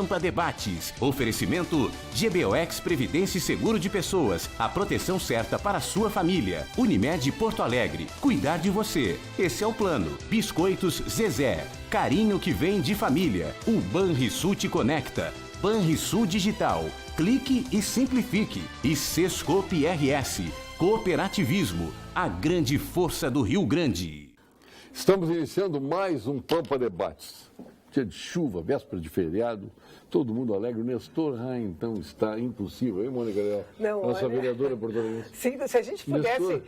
Pampa Debates. Oferecimento GBOX Previdência e Seguro de Pessoas. A proteção certa para a sua família. Unimed Porto Alegre. Cuidar de você. Esse é o plano. Biscoitos Zezé. Carinho que vem de família. O Banrisul te conecta. Banrisul Digital. Clique e simplifique. E Sescope RS. Cooperativismo. A grande força do Rio Grande. Estamos iniciando mais um Pampa Debates. Dia de chuva, véspera de feriado, todo mundo alegre. O Nestor então está impossível, hein, Mônica Leal? Não, nossa olha... vereadora porto-alegrense. Sim, se a gente pudesse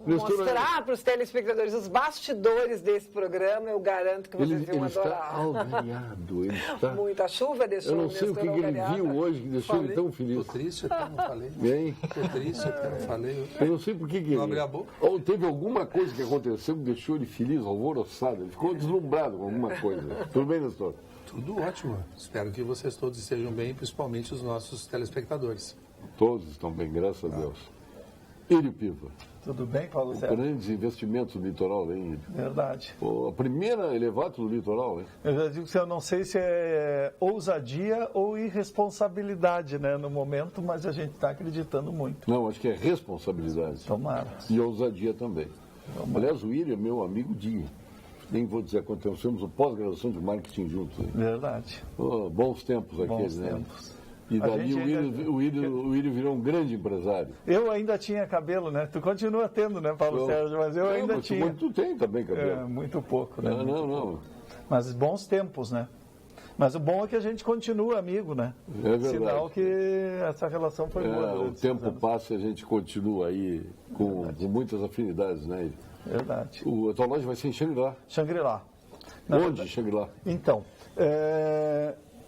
mostrar para os telespectadores os bastidores desse programa, eu garanto que vocês iam adorar. Ele está Muita chuva deixou. Eu não sei o que ele viu hoje que deixou ele tão feliz. Estou triste até não falei. Bem? Estou triste até não falei. Eu não sei por que não abri a boca. Ou teve alguma coisa que aconteceu que deixou ele feliz, alvoroçado. Ele ficou deslumbrado com alguma coisa. Tudo bem, Nestor? Tudo ótimo. Espero que vocês todos estejam bem, principalmente os nossos telespectadores. Todos estão bem, graças a Deus. Írio Piva. Tudo bem, Paulo Sérgio? Grandes investimentos no litoral, hein, Írio? Verdade. A primeira elevado do litoral, hein? Eu já digo que eu não sei se é ousadia ou irresponsabilidade, né, no momento, mas a gente está acreditando muito. Não, acho que é responsabilidade. Tomara. E ousadia também. Tomara. Aliás, o Írio é meu amigo de... Nem vou dizer quanto tempo, temos o pós-graduação de marketing juntos. Hein? Verdade. Bons tempos aqueles, né? Tempos. E dali o Írio virou um grande empresário. Eu ainda tinha cabelo, né? Tu continua tendo, né, Paulo Sérgio? Mas eu ainda tinha. Tu tem também cabelo. Muito pouco, né? Não. Mas bons tempos, né? Mas o bom é que a gente continua amigo, né? É verdade. Sinal que essa relação foi boa. O tempo passa e a gente continua aí com muitas afinidades, né, Írio? Verdade. A tua loja vai ser em Xangri-Lá. Xangri-Lá. Onde, Xangri-Lá? Então,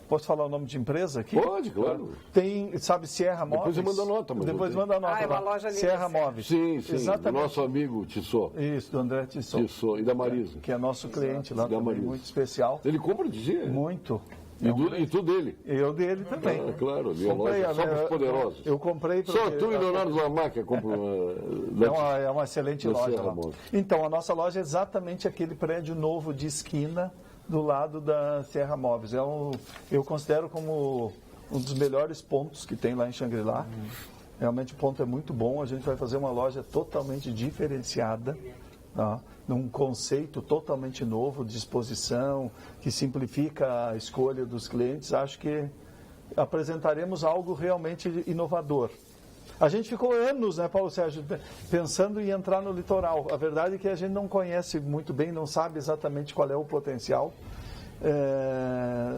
posso falar o nome de empresa aqui? Pode, claro. Tem, sabe, Sierra Móveis. Depois você manda nota. Depois manda nota. É uma loja ali. Sierra Móveis. Sim, exatamente. Do nosso amigo Tissot. Isso, do André Tissot. E da Marisa. Que é nosso cliente lá da também, Marisa. muito especial. Ele compra de dia? Muito. E tu dele? Eu dele também. Claro, minha loja, só para os poderosos. Eu comprei... Só tu e Leonardo Lamarca compram... É uma excelente loja lá. Então, a nossa loja é exatamente aquele prédio novo de esquina do lado da Sierra Móveis. Eu considero como um dos melhores pontos que tem lá em Xangri-Lá. Realmente o ponto é muito bom. A gente vai fazer uma loja totalmente diferenciada, tá? Num conceito totalmente novo de exposição, que simplifica a escolha dos clientes. Acho que apresentaremos algo realmente inovador. A gente ficou anos, né, Paulo Sérgio, pensando em entrar no litoral. A verdade é que a gente não conhece muito bem, não sabe exatamente qual é o potencial.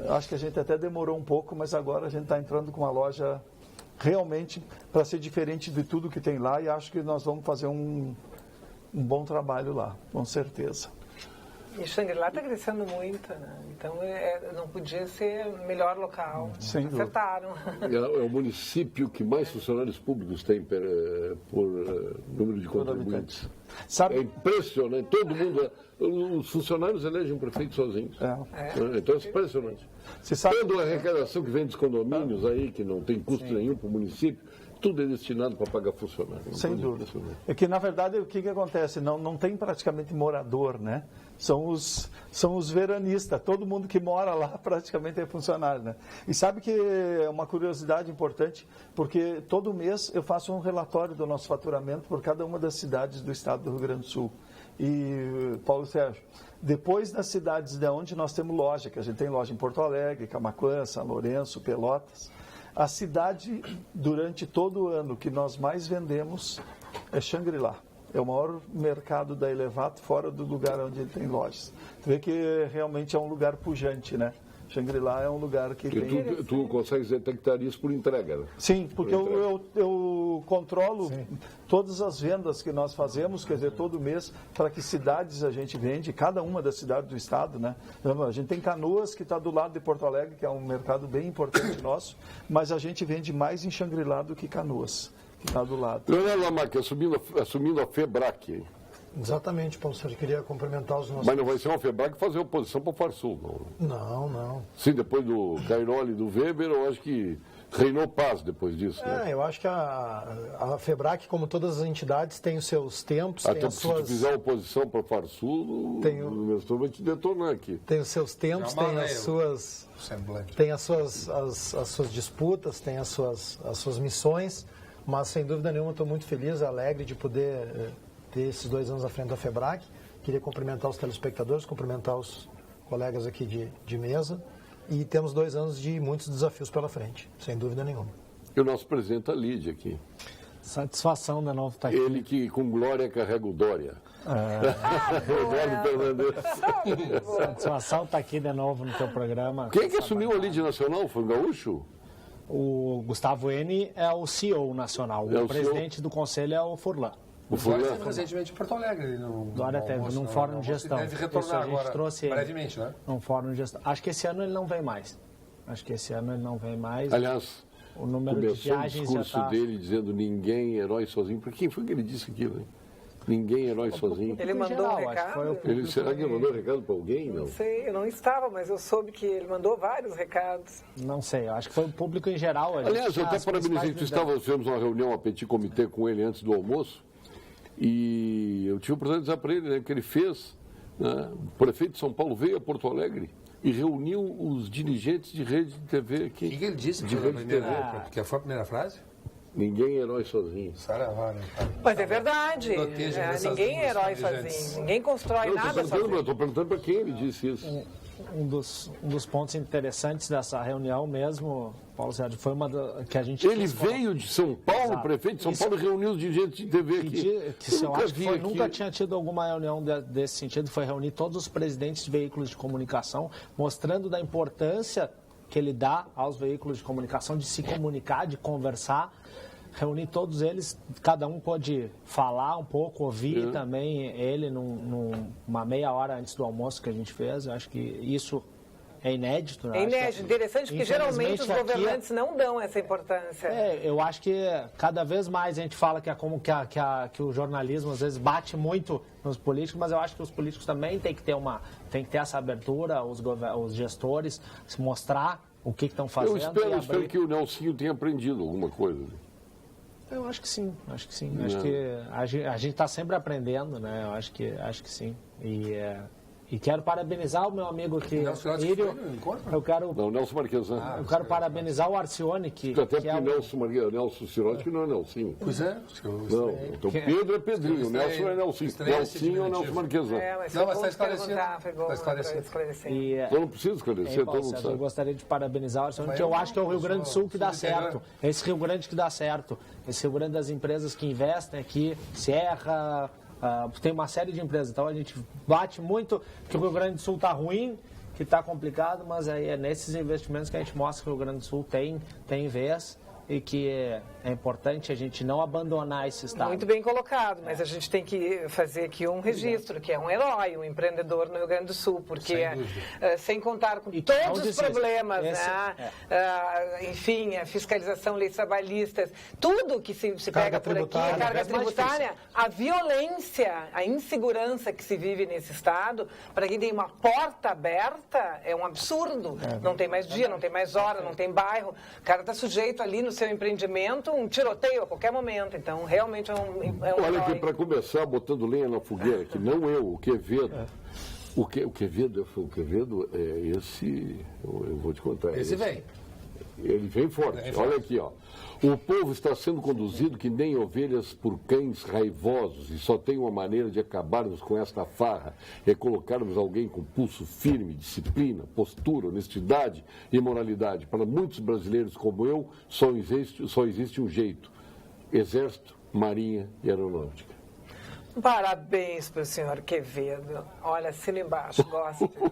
Acho que a gente até demorou um pouco, mas agora a gente está entrando com uma loja realmente para ser diferente de tudo que tem lá, e acho que nós vamos fazer um bom trabalho lá, com certeza. E Xangri-Lá está crescendo muito, né? Então não podia ser melhor local. Sem dúvida. Acertaram. É o município que mais funcionários públicos tem por número de contribuintes. Sabe? É impressionante. Todo mundo... Os funcionários elegem um prefeito sozinhos. Então é impressionante. Você sabe... Toda a arrecadação que vem dos condomínios aí, que não tem custo nenhum para o município, tudo é destinado para pagar funcionário. Sem dúvida. É que, na verdade, o que acontece? Não tem praticamente morador, né? São os veranistas. Todo mundo que mora lá praticamente é funcionário, né? E sabe que é uma curiosidade importante, porque todo mês eu faço um relatório do nosso faturamento por cada uma das cidades do estado do Rio Grande do Sul. E, Paulo Sérgio, depois das cidades de onde nós temos loja, que a gente tem loja em Porto Alegre, Camaquã, São Lourenço, Pelotas, a cidade, durante todo o ano, que nós mais vendemos é Xangri-Lá. É o maior mercado da Elevato fora do lugar onde ele tem lojas. Tu vê que realmente é um lugar pujante, né? Xangri-Lá é um lugar que tem... Tu consegue detectar isso por entrega, né? Sim, porque eu controlo todas as vendas que nós fazemos, quer dizer, todo mês, para que cidades a gente vende, cada uma das cidades do estado, né? A gente tem Canoas, que está do lado de Porto Alegre, que é um mercado bem importante nosso, mas a gente vende mais em Xangri-Lá do que Canoas, que está do lado. Leonardo Lamarca, assumindo a FEBRAC, hein? Exatamente, Paulo Sérgio, queria cumprimentar os nossos... Mas não vai ser uma FEBRAC fazer oposição para o Farsul, não? Não. Sim, depois do Cairoli e do Weber, eu acho que Reinou paz depois disso, né? Eu acho que a FEBRAC, como todas as entidades, tem os seus tempos, tem Até as se suas... tu fizer oposição para o Farsul, o Nestor vai te detonar aqui. Tem os seus tempos, tem as suas... Tem as suas disputas, tem as suas missões, mas sem dúvida nenhuma estou muito feliz, alegre de poder ter esses 2 anos à frente da FEBRAC. Queria cumprimentar os telespectadores, cumprimentar os colegas aqui de mesa. E temos 2 anos de muitos desafios pela frente, sem dúvida nenhuma. E o nosso presidente, a Lídia, aqui. Satisfação de novo estar aqui. Ele que com glória carrega o Dória. Eduardo Fernandes. Satisfação estar aqui de novo no teu programa. Quem que assumiu a Lídia Nacional? Foi o Gaúcho? O Gustavo N. é o CEO nacional. O presidente do conselho é o Furlan. O Furlan esteve recentemente em Porto Alegre. Dória teve num fórum de gestão. Deve retornar a gente agora, trouxe brevemente, né? Num fórum de gestão. Acho que esse ano ele não vem mais. Aliás, o número de começou o viagens discurso dele dizendo ninguém herói sozinho. Por quem foi que ele disse aquilo, hein? Ninguém herói sozinho. Ele mandou um recado? Será que ele mandou recado para alguém? Não sei, eu não estava, mas eu soube que ele mandou vários recados. Não sei, eu acho que foi o público em geral. Aliás, eu até parabenizei, fizemos uma reunião, a petit comité com ele antes do almoço, e eu tive o prazer de dizer para ele, né, que ele fez, né, o prefeito de São Paulo veio a Porto Alegre e reuniu os dirigentes de rede de TV aqui. O que ele disse? De rede de TV. Que foi a primeira frase? Ninguém é herói sozinho. Mas é verdade. Ninguém é herói sozinho. Ninguém constrói nada sozinho. Estou perguntando para quem ele disse isso. Um dos pontos interessantes dessa reunião mesmo, Paulo Sérgio, foi uma que a gente... Ele veio de São Paulo, Exato. Prefeito de São Paulo, e reuniu os dirigentes de TV aqui. Eu acho que nunca tinha tido alguma reunião desse sentido, foi reunir todos os presidentes de veículos de comunicação, mostrando da importância que ele dá aos veículos de comunicação de se comunicar, de conversar. Reunir todos eles, cada um pôde falar um pouco, ouvir também ele numa meia hora antes do almoço que a gente fez. Eu acho que isso é inédito. Né? É inédito, interessante, porque geralmente os governantes não dão essa importância. Eu acho que cada vez mais a gente fala que o jornalismo às vezes bate muito nos políticos, mas eu acho que os políticos também têm que ter essa abertura, os gestores, se mostrar o que estão fazendo. Eu espero que o Nelsinho tenha aprendido alguma coisa. Eu acho que sim. Acho que a gente está sempre aprendendo, né? Eu acho que sim. E quero parabenizar o meu amigo aqui, Írio. Não, Nelson Marquesan. Eu quero parabenizar o Arcione, que até porque Nelson Sirotti não é Nelsinho. Pois é. Não, então Pedro é Pedrinho, Nelson é Nelsinho. Nelsinho é o Nelson Marquesan. Não, mas está esclarecido. Eu não preciso esclarecer, todo mundo sabe. Eu gostaria de parabenizar o Arcione, porque eu acho que é o Rio Grande do Sul que dá certo. É esse Rio Grande que dá certo. Esse Rio Grande das empresas que investem aqui, Serra... tem uma série de empresas, então a gente bate muito que o Rio Grande do Sul está ruim, que está complicado, mas aí é nesses investimentos que a gente mostra que o Rio Grande do Sul tem vez e que é importante a gente não abandonar esse estado. Muito bem colocado, mas a gente tem que fazer aqui um registro, que é um herói, um empreendedor no Rio Grande do Sul, porque sem contar com todos os problemas, enfim, a fiscalização, leis trabalhistas, tudo que se pega por aqui, a carga tributária, a violência, a insegurança que se vive nesse estado, para quem tem uma porta aberta, é um absurdo. Não tem mais dia, não tem mais hora, não tem bairro, o cara está sujeito ali no seu empreendimento, um tiroteio a qualquer momento. Então, realmente é um Olha, herói. que para começar, botando lenha na fogueira, que não eu, o Quevedo. O Quevedo é esse, eu vou te contar. Esse vem. Ele vem forte. Olha aqui, ó. O povo está sendo conduzido que nem ovelhas por cães raivosos e só tem uma maneira de acabarmos com esta farra, é colocarmos alguém com pulso firme, disciplina, postura, honestidade e moralidade. Para muitos brasileiros como eu, só existe um jeito: Exército, Marinha e Aeronáutica. Parabéns para o senhor Quevedo. Olha, assina embaixo, gosto disso.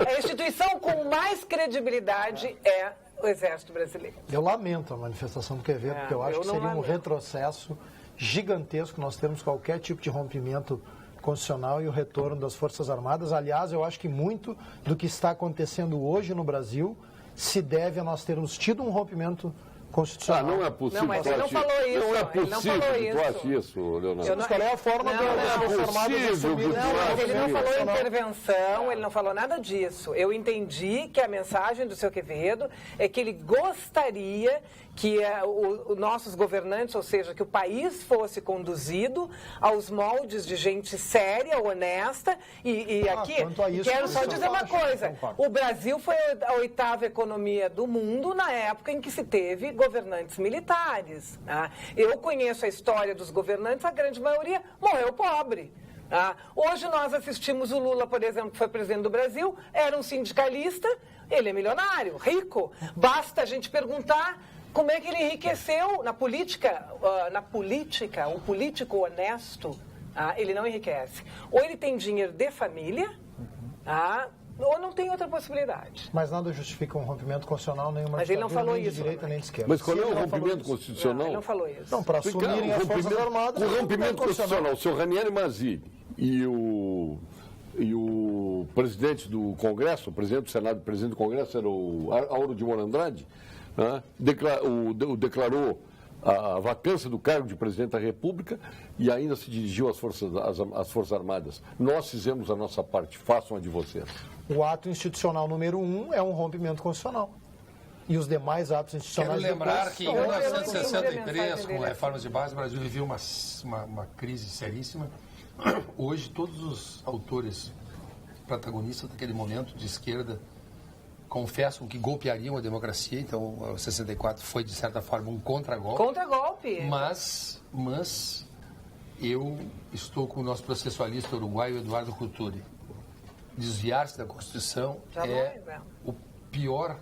A instituição com mais credibilidade é o Exército Brasileiro. Eu lamento a manifestação do Quevedo, porque eu acho que seria um retrocesso gigantesco nós termos qualquer tipo de rompimento constitucional e o retorno das Forças Armadas. Aliás, eu acho que muito do que está acontecendo hoje no Brasil se deve a nós termos tido um rompimento constitucional. Não é possível. Não, mas ele não falou isso. Não é Ele não possível falou que tu isso. ache isso, Leonardo. Mas qual é a forma das Forças Armadas assumirem? Não, mas ele não falou Constitucional. intervenção, ele não falou nada disso. Eu entendi que a mensagem do seu Quevedo é que ele gostaria que os nossos governantes, ou seja, que o país fosse conduzido aos moldes de gente séria, honesta, e aqui quanto a isso, quero só eu dizer uma acho, coisa, concordo. o Brasil foi a 8ª economia do mundo na época em que se teve governantes militares. Tá? Eu conheço a história dos governantes, a grande maioria morreu pobre. Tá? Hoje nós assistimos o Lula, por exemplo, que foi presidente do Brasil, era um sindicalista, ele é milionário, rico. Basta a gente perguntar como é que ele enriqueceu na política. O político honesto, ele não enriquece. Ou ele tem dinheiro de família, ou não tem outra possibilidade. Mas nada justifica um rompimento constitucional, nenhuma Mas ele não falou nem de isso, direita né? nem de esquerda. Mas qual é Sim, o ele não falou rompimento isso. constitucional? Ele não falou isso. Não, para assumirem as Forças Armadas... O rompimento constitucional, o senhor Ranieri Mazzilli e o presidente do Congresso, o presidente do Senado, o presidente do Congresso era o Auro de Moura Andrade, né, declarou a vacância do cargo de presidente da República e ainda se dirigiu às Forças Armadas. Nós fizemos a nossa parte, façam a de vocês. O ato institucional número 1 é um rompimento constitucional. E os demais atos Quero institucionais... lembrar depois que em são- Eu não entendi a 1963, mensagem com dele. reformas de base, o Brasil viveu uma crise seríssima. Hoje, todos os autores protagonistas daquele momento de esquerda confessam que golpeariam a democracia. Então, o 64 foi, de certa forma, um contragolpe. Contra-golpe. Mas eu estou com o nosso processualista uruguaio, Eduardo Couturi. Desviar-se da Constituição é o pior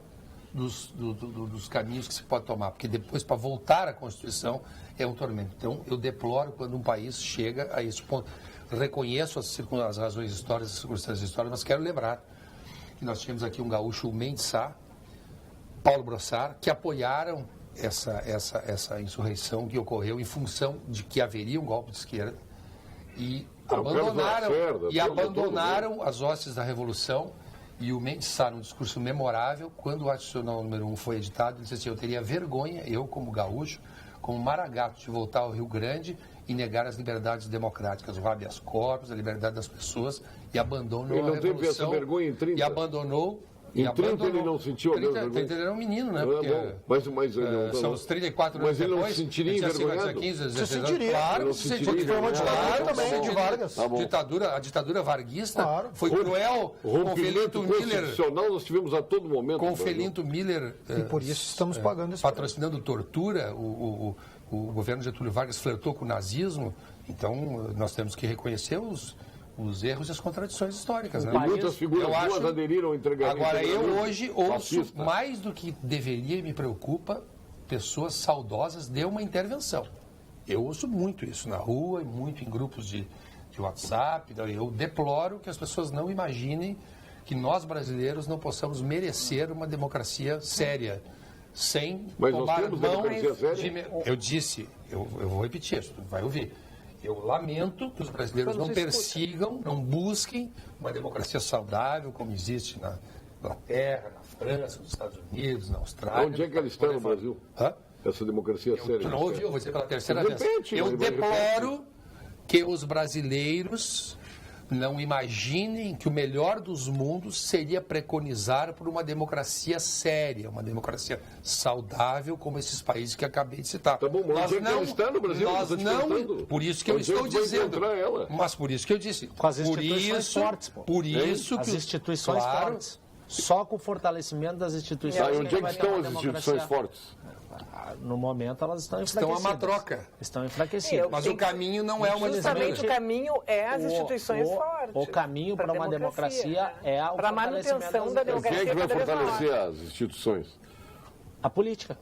dos caminhos que se pode tomar, porque depois, para voltar à Constituição, é um tormento. Então, eu deploro quando um país chega a esse ponto. Reconheço as razões históricas, as circunstâncias históricas, mas quero lembrar que nós tínhamos aqui um gaúcho, o Mendes Sá, Paulo Brossard, que apoiaram essa insurreição que ocorreu em função de que haveria um golpe de esquerda e abandonaram as hostes da Revolução. E o Mendes Sá, num discurso memorável, quando o Ato Institucional número 1 foi editado, ele disse assim: eu teria vergonha, eu como gaúcho, como maragato, de voltar ao Rio Grande e negar as liberdades democráticas, o habeas corpus, a liberdade das pessoas, e abandonou Ele não a Revolução. teve essa vergonha em 30? E abandonou... Em 30 ele não sentiu a mesma vergonha? 30 ele era um menino, né? Não é Porque, bom. Mas são os 34 anos mas ele não depois. se sentiria ele tinha envergonhado? 15, 16 Se anos. sentiria. Claro Ele não que se se sentiria. sentiria. Foi uma ditadura Claro, também, de Vargas. Tá bom. A ditadura varguista Claro. foi cruel O com rompimento Felinto Miller. constitucional nós tivemos a todo momento. Com no Brasil. Felinto Miller. E por isso estamos pagando esse patrocinando tortura, o governo Getúlio Vargas flertou com o nazismo. Então, nós temos que reconhecer os erros e as contradições históricas. Né? E muitas figuras Eu boas acho- aderiram ao entregamento. Agora, eu hoje ouço, fascista. mais do que deveria e me preocupa, pessoas saudosas de uma intervenção. Eu ouço muito isso na rua, e muito em grupos de WhatsApp. Eu deploro que as pessoas não imaginem que nós, brasileiros, não possamos merecer uma democracia séria, sem Mas nós tomar temos mão democracia séria? Eu disse, eu vou repetir isso, tu vai ouvir. Eu lamento que os brasileiros não persigam, não busquem uma democracia saudável, como existe na Inglaterra, na França, nos Estados Unidos, na Austrália. Onde é que ela está no Brasil? Hã? Essa democracia séria. Tu não ouviu? Eu vou dizer pela terceira vez. Repete, Eu mas deploro que os brasileiros não imaginem que o melhor dos mundos seria preconizar por uma democracia séria, uma democracia saudável, como esses países que acabei de citar. Tá bom, mas onde é que ela está no Brasil? Nós Eu tô te não, perguntando. por isso que eu Onde é que estou tu vai dizendo. encontrar ela? Mas por isso que eu disse. Com as Por instituições isso, fortes, pô. por isso As que instituições claro, fortes. Só com o fortalecimento das instituições. Tá, e que onde é que vai ter estão uma as democracia. instituições fortes? No momento elas estão estão enfraquecidas. a matroca. Estão enfraquecidas. Mas o caminho não é uma Justamente o caminho é as instituições fortes. O caminho para uma democracia é o para a manutenção da Quem democracia. é que vai cada vez maior. fortalecer as instituições? a política.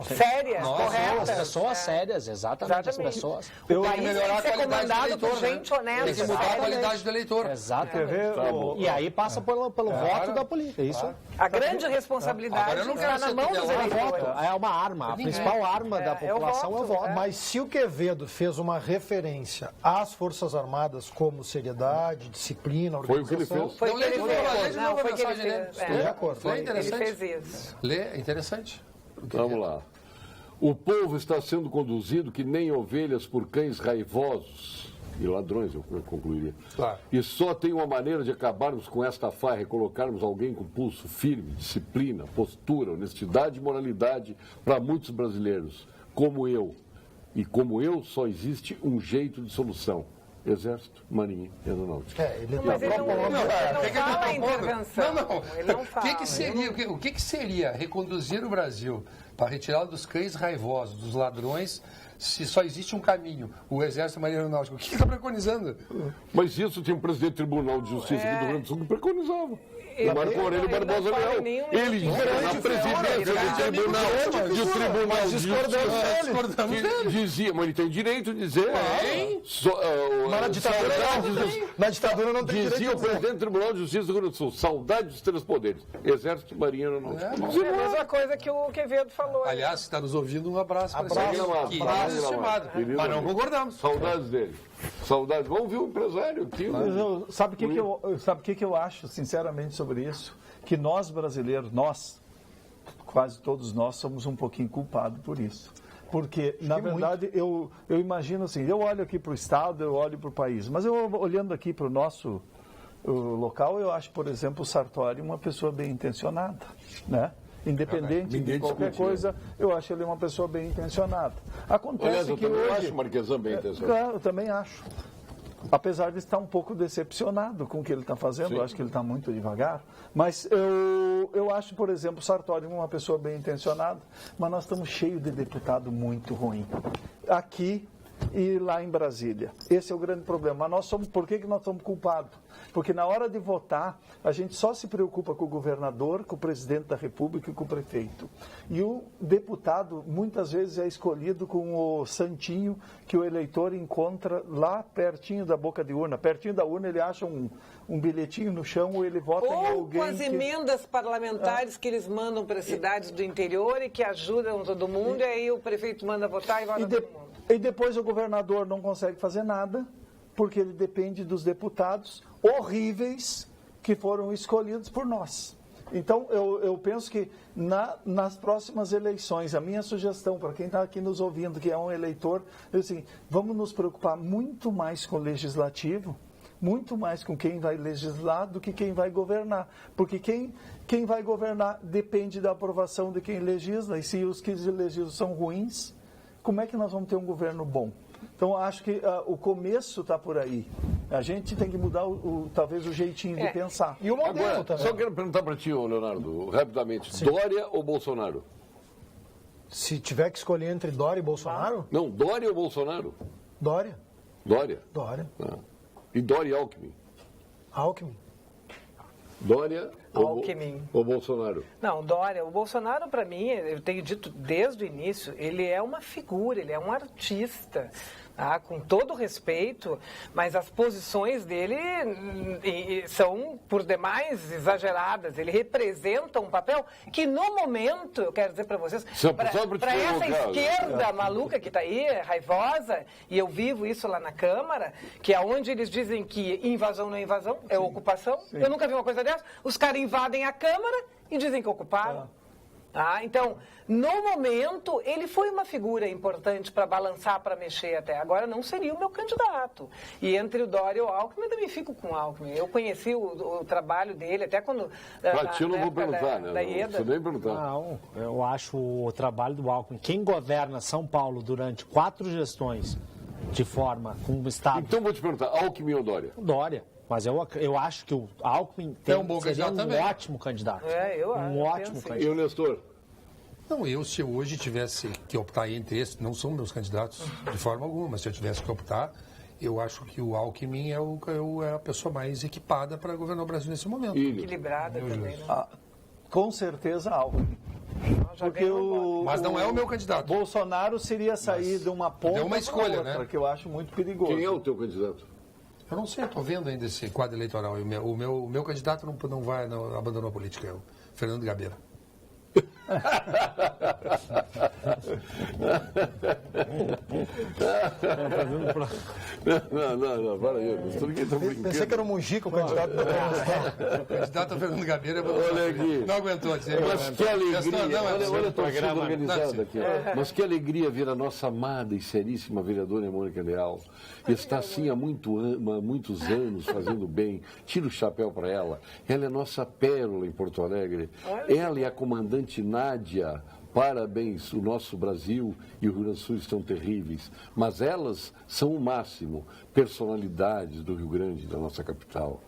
Sérias, Nossa, corretas. As pessoas sérias, exatamente. As Exatamente. pessoas. O país Tem que melhorar tem que ser a qualidade do comandado eleitor, por gente honesta. Tem que mudar a séria. qualidade do eleitor. Exatamente. Tá bom. E aí passa pelo voto da política. Isso A grande responsabilidade Agora eu não quero está na ser mão dos tutelado. eleitores. é uma arma. A principal arma da É o população é o voto, voto. Mas se o Quevedo fez uma referência às Forças Armadas como seriedade, disciplina, Foi o que ele organização... fez. Foi Não, o que lê ele de novo, lê fez. de Não, novo a foi o que ele mensagem dele. fez. Estou de acordo. Foi Ele interessante. fez isso. Lê, é interessante. Vamos lá. O povo está sendo conduzido que nem ovelhas por cães raivosos e ladrões, eu concluiria. Claro. E só tem uma maneira de acabarmos com esta farra e colocarmos alguém com pulso firme, disciplina, postura, honestidade e moralidade para muitos brasileiros, como eu. E como eu, só existe um jeito de solução. Exército, Marinha e Aeronáutica. Ele não fala a intervenção. Ele não fala. O que seria reconduzir o Brasil para retirar dos cães raivosos, dos ladrões, se só existe um caminho, o Exército e a Marinha Aeronáutica? O que está preconizando? Mas isso tinha um presidente do Tribunal de Justiça aqui do Rio Grande do Sul que preconizava. O Marco Aurélio Barbosa Leal. Ele, na presidência do Tribunal de Justiça, dizia, mas ele tem direito de dizer. Na ditadura não tem direito. Dizia o presidente do Tribunal de Justiça do Rio Grande do Sul, saudade dos três poderes, Exército, Marinha e Aeronáutica. É a mesma coisa que o Quevedo falou. Aliás, se está nos ouvindo, um abraço para ele. Abraço estimado. Mas não concordamos. Saudades dele. Saudades. Vamos ver o empresário aqui. Sabe o que eu acho, sinceramente, sobre isso? Que nós, brasileiros, quase todos nós, somos um pouquinho culpados por isso. Porque, na verdade, eu imagino assim, eu olho aqui para o Estado, eu olho para o país, mas eu olhando aqui para o nosso local, eu acho, por exemplo, o Sartori uma pessoa bem intencionada, né? Independente de qualquer coisa, eu acho ele uma pessoa bem intencionada. Acontece que hoje... Eu acho o Marquesan bem intencionado. Eu também acho. Apesar de estar um pouco decepcionado com o que ele está fazendo, eu acho que ele está muito devagar. Mas eu acho, por exemplo, o Sartori uma pessoa bem intencionada, mas nós estamos cheios de deputado muito ruim. Aqui e lá em Brasília. Esse é o grande problema. Mas por que nós somos culpados? Porque na hora de votar, a gente só se preocupa com o governador, com o presidente da República e com o prefeito. E o deputado, muitas vezes, é escolhido com o santinho que o eleitor encontra lá pertinho da boca de urna. Pertinho da urna, ele acha um bilhetinho no chão ou ele vota em alguém. Ou com as emendas parlamentares que eles mandam para as cidades do interior e que ajudam todo mundo, e aí o prefeito manda votar e vota todo mundo. E depois o governador não consegue fazer nada, porque ele depende dos deputados horríveis que foram escolhidos por nós. Então, eu penso que nas próximas eleições, a minha sugestão para quem está aqui nos ouvindo, que é um eleitor, é assim, vamos nos preocupar muito mais com o legislativo, muito mais com quem vai legislar do que quem vai governar. Porque quem vai governar depende da aprovação de quem legisla, e se os que legislam são ruins, como é que nós vamos ter um governo bom? Então, acho que o começo está por aí. A gente tem que mudar, talvez, o jeitinho de pensar. E o modelo também. Só quero perguntar para ti, Leonardo, rapidamente. Sim. Dória ou Bolsonaro? Se tiver que escolher entre Dória e Bolsonaro? Não, Dória ou Bolsonaro? Dória. Dória? Dória. Ah. E Dória e Alckmin? Alckmin. Dória ou Bolsonaro? Não, Dória. O Bolsonaro, para mim, eu tenho dito desde o início, ele é uma figura, ele é um artista. Tá? Com todo respeito, mas as posições dele são, por demais, exageradas. Ele representa um papel que, no momento, eu quero dizer para vocês, para essa esquerda maluca que está aí, raivosa, e eu vivo isso lá na Câmara, que é onde eles dizem que invasão não é invasão, é ocupação. Sim. Eu nunca vi uma coisa dessa. Os caras invadem a Câmara e dizem que ocuparam. Tá? Então, no momento, ele foi uma figura importante para balançar, para mexer até. Agora, não seria o meu candidato. E entre o Dória e o Alckmin, eu também fico com o Alckmin. Eu conheci o trabalho dele, até quando... Para ti eu não vou perguntar, né? Você nem perguntar. Não, eu acho o trabalho do Alckmin. Quem governa São Paulo durante 4 gestões de forma com o Estado... Então, vou te perguntar, Alckmin ou Dória? Dória. Mas eu acho que o Alckmin seria um ótimo candidato. Um ótimo candidato. E o Nestor? Não, se eu hoje tivesse que optar entre esses, não são meus candidatos de forma alguma, mas se eu tivesse que optar, eu acho que o Alckmin é a pessoa mais equipada para governar o Brasil nesse momento. Equilibrada também, né? Com certeza, Alckmin. Porque mas não é o meu candidato. Bolsonaro seria sair de uma ponta para outra, né? Que eu acho muito perigoso. Quem é o teu candidato? Eu não sei, estou vendo ainda esse quadro eleitoral. O meu candidato não abandonou a política, é o Fernando Gabeira. Não, para aí. Ninguém tá brincando. Pensei que era o Mujica, o candidato. O candidato Fernando Gabeira Olha aqui. não aguentou dizer. Mas que alegria. Olha a torcida programa organizada aqui. Mas que alegria ver a nossa amada e seríssima vereadora Mônica Leal. Está assim há muitos anos fazendo bem. Tira o chapéu para ela. Ela é nossa pérola em Porto Alegre. Ela e a comandante Nádia. Parabéns, o nosso Brasil e o Rio Grande do Sul estão terríveis, mas elas são o máximo, personalidades do Rio Grande, da nossa capital.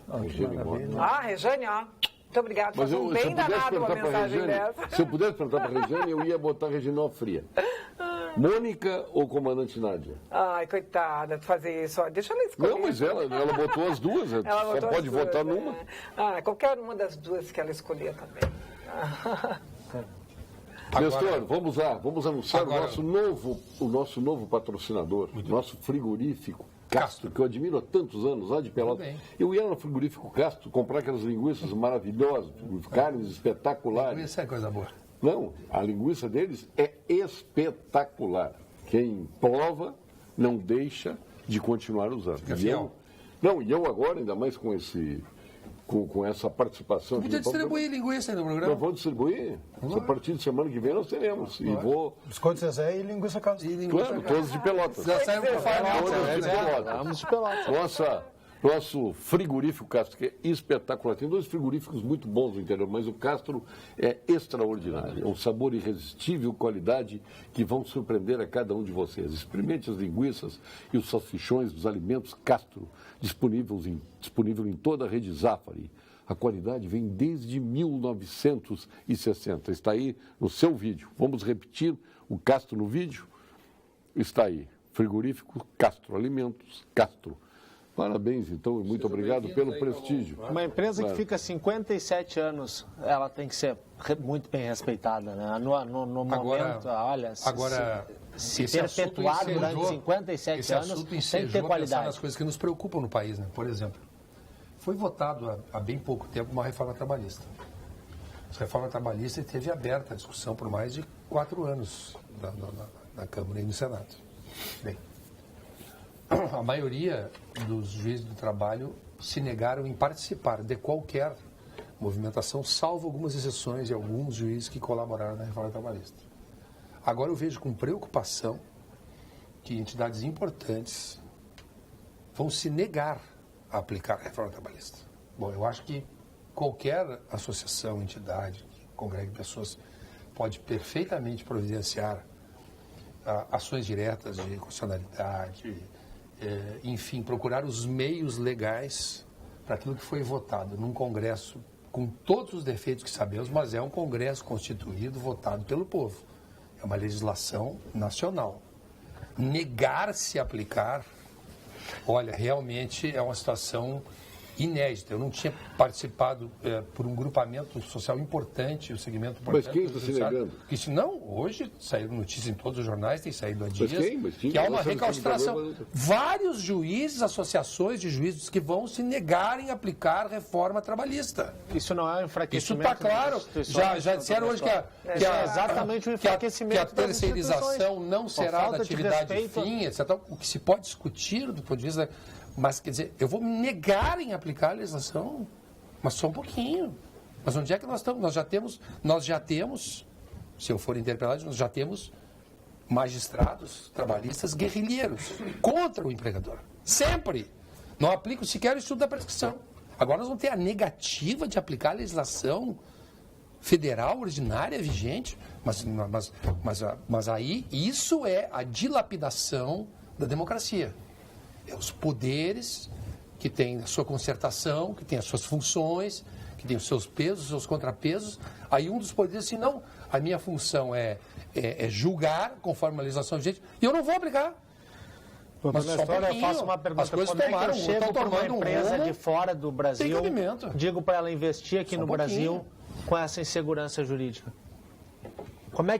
Rejane, ó. Muito obrigado. Mas um bem danado uma mensagem dessa. Se eu pudesse perguntar para a Rejane, eu ia botar a Reginal Fria. Mônica ou comandante Nádia? Ai, coitada, de fazer isso. Deixa ela escolher. Não, mas ela botou as duas. Ela só pode votar numa. Qualquer uma das duas que ela escolher também. Nestor, vamos anunciar o nosso novo patrocinador, nosso frigorífico Castro, que eu admiro há tantos anos, lá de Pelotas. Eu ia no frigorífico Castro comprar aquelas linguiças maravilhosas, carnes espetaculares. Linguiça é coisa boa. Não, a linguiça deles é espetacular. Quem prova não deixa de continuar usando. E eu agora, ainda mais com essa participação... Podia distribuir linguiça aí no programa. Nós vamos distribuir. A partir de semana que vem nós teremos. E vou... Biscoito Zezé e linguiça Castro. Claro, todos de Pelotas. Já saíram por fora. Vamos de Pelotas. Nosso frigorífico Castro, que é espetacular. Tem 2 frigoríficos muito bons no interior, mas o Castro é extraordinário. É um sabor irresistível, qualidade que vão surpreender a cada um de vocês. Experimente as linguiças e os salsichões dos alimentos Castro, disponível em toda a rede Zafari. A qualidade vem desde 1960. Está aí no seu vídeo. Vamos repetir o Castro no vídeo? Está aí. Frigorífico Castro, alimentos Castro. Parabéns, então, e muito obrigado pelo prestígio. Uma empresa que fica 57 anos, ela tem que ser muito bem respeitada, né? No momento, olha, se perpetuar durante 57 anos, tem que ter qualidade. As coisas que nos preocupam no país, né? Por exemplo, foi votado há bem pouco tempo uma reforma trabalhista. A reforma trabalhista esteve aberta a discussão por mais de 4 anos na Câmara e no Senado. Bem, a maioria dos juízes do trabalho se negaram em participar de qualquer movimentação, salvo algumas exceções de alguns juízes que colaboraram na reforma trabalhista. Agora eu vejo com preocupação que entidades importantes vão se negar a aplicar a reforma trabalhista. Bom, eu acho que qualquer associação, entidade que congregue pessoas pode perfeitamente providenciar ações diretas de constitucionalidade, enfim, procurar os meios legais para aquilo que foi votado num Congresso com todos os defeitos que sabemos, mas é um Congresso constituído, votado pelo povo. É uma legislação nacional. Negar-se a aplicar, olha, realmente é uma situação inédita. Eu não tinha participado por um grupamento social importante, o segmento importante. Mas quem está se negando? Não, hoje saíram notícias em todos os jornais, tem saído há dias, que há uma Nós recalcitração. Vários juízes, associações de juízes que vão se negarem a aplicar reforma trabalhista. Isso não é um enfraquecimento. Isso está claro. Já disseram hoje que é exatamente o enfraquecimento. Que a terceirização não será da atividade fim, etc. O que se pode discutir do ponto de vista... Mas, quer dizer, eu vou me negar em aplicar a legislação, mas só um pouquinho. Mas onde é que nós estamos? Nós já temos, se eu for interpelado, nós já temos magistrados trabalhistas guerrilheiros contra o empregador. Sempre. Não aplicam sequer o estudo da prescrição. Agora nós vamos ter a negativa de aplicar a legislação federal ordinária vigente, mas aí isso é a dilapidação da democracia. É os poderes que têm a sua concertação, que têm as suas funções, que têm os seus pesos, os seus contrapesos. Aí um dos poderes diz assim, não, a minha função é julgar conforme a legislação vigente e eu não vou aplicar. Mas só eu faço uma pergunta. As coisas Como é que eu chego para uma empresa de fora do Brasil, digo para ela investir aqui no Brasil com essa insegurança jurídica? Como é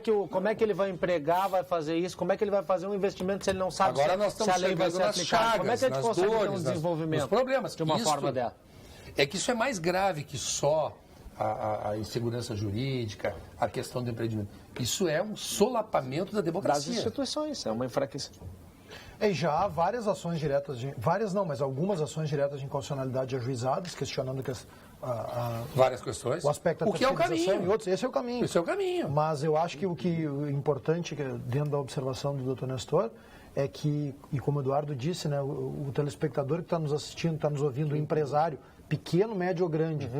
que ele vai empregar, vai fazer isso? Como é que ele vai fazer um investimento se ele não sabe se a lei vai ser aplicada? Como é que a gente consegue ter um desenvolvimento problemas, de uma forma dela? É que isso é mais grave que só a insegurança jurídica, a questão do empreendimento. Isso é um solapamento da democracia. Das instituições, é uma enfraquecimento. E já há várias ações diretas, mas algumas ações diretas de inconstitucionalidade ajuizadas, questionando várias questões. O aspecto da terceirização e outros. Esse é o caminho. Esse é o caminho. Mas eu acho que o importante, dentro da observação do Dr. Nestor, é que, e como o Eduardo disse, né, o telespectador que está nos assistindo, está nos ouvindo, o empresário, pequeno, médio ou grande,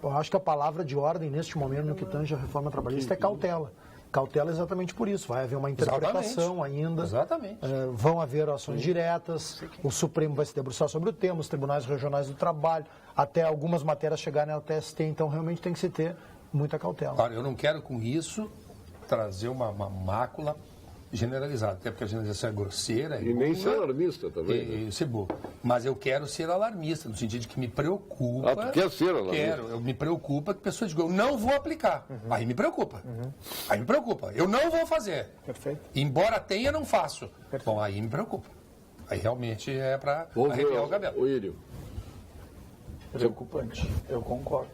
eu acho que a palavra de ordem, neste momento, no que tange a reforma trabalhista, é cautela. Cautela exatamente por isso. Vai haver uma interpretação ainda. Exatamente. Vão haver ações diretas. O Supremo vai se debruçar sobre o tema, os tribunais regionais do trabalho, até algumas matérias chegarem ao TST. Então, realmente tem que se ter muita cautela. Claro, eu não quero com isso trazer uma mácula generalizada, até porque a generalização é grosseira. E nem ser alarmista também. Né? Isso é bom. Mas eu quero ser alarmista, no sentido de que me preocupa. Tu quer ser alarmista? Me preocupa que pessoas digam, eu não vou aplicar. Aí me preocupa. Aí me preocupa. Eu não vou fazer. Perfeito. Embora tenha, não faço. Perfeito. Bom, aí me preocupa. Aí realmente é para arrepiar o cabelo. O Írio. Preocupante. Eu concordo.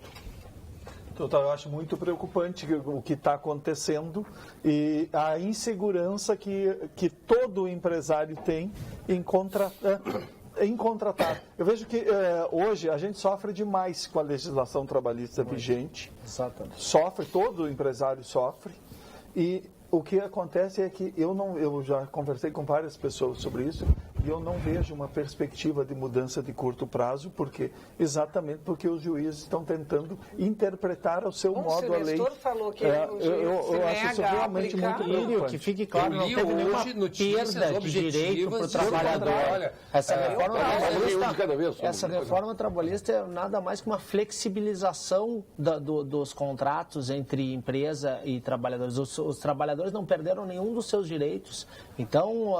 Eu acho muito preocupante o que está acontecendo e a insegurança que todo empresário tem em contratar. Eu vejo que hoje a gente sofre demais com a legislação trabalhista vigente. Exatamente. Sofre, todo empresário sofre. E o que acontece é que eu já conversei com várias pessoas sobre isso e eu não vejo uma perspectiva de mudança de curto prazo, exatamente porque os juízes estão tentando interpretar ao seu modo a lei. O falou que eu acho isso realmente muito preocupante. Que fique claro, não teve nenhuma perda de direito para o trabalhador. Olha, essa reforma trabalhista é nada mais que uma flexibilização dos contratos entre empresa e trabalhadores. Os trabalhadores não perderam nenhum dos seus direitos. Então,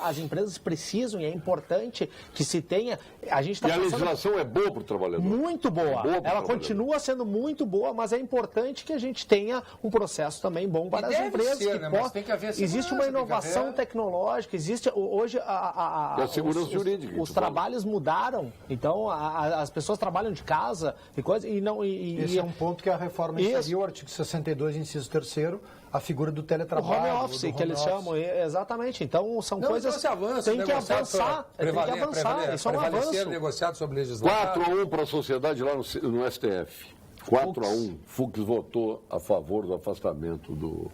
as empresas precisam, e é importante que se tenha... A legislação é boa para o trabalhador? Muito boa. Ela continua sendo muito boa, mas é importante que a gente tenha um processo também bom para as empresas. Mas tem que haver existe uma inovação tecnológica, existe hoje a segurança jurídica. Os trabalhos mudaram, então as pessoas trabalham de casa e coisa, Esse é um ponto que a reforma inseriu, o artigo 62, inciso 3º, a figura do teletrabalho. O home office, que eles chamam, exatamente. Então, são coisas que tem que avançar. Isso é um avanço. Negociado sobre legislação. 4-1 para a sociedade lá no STF. 4-1. Fux votou a favor do afastamento do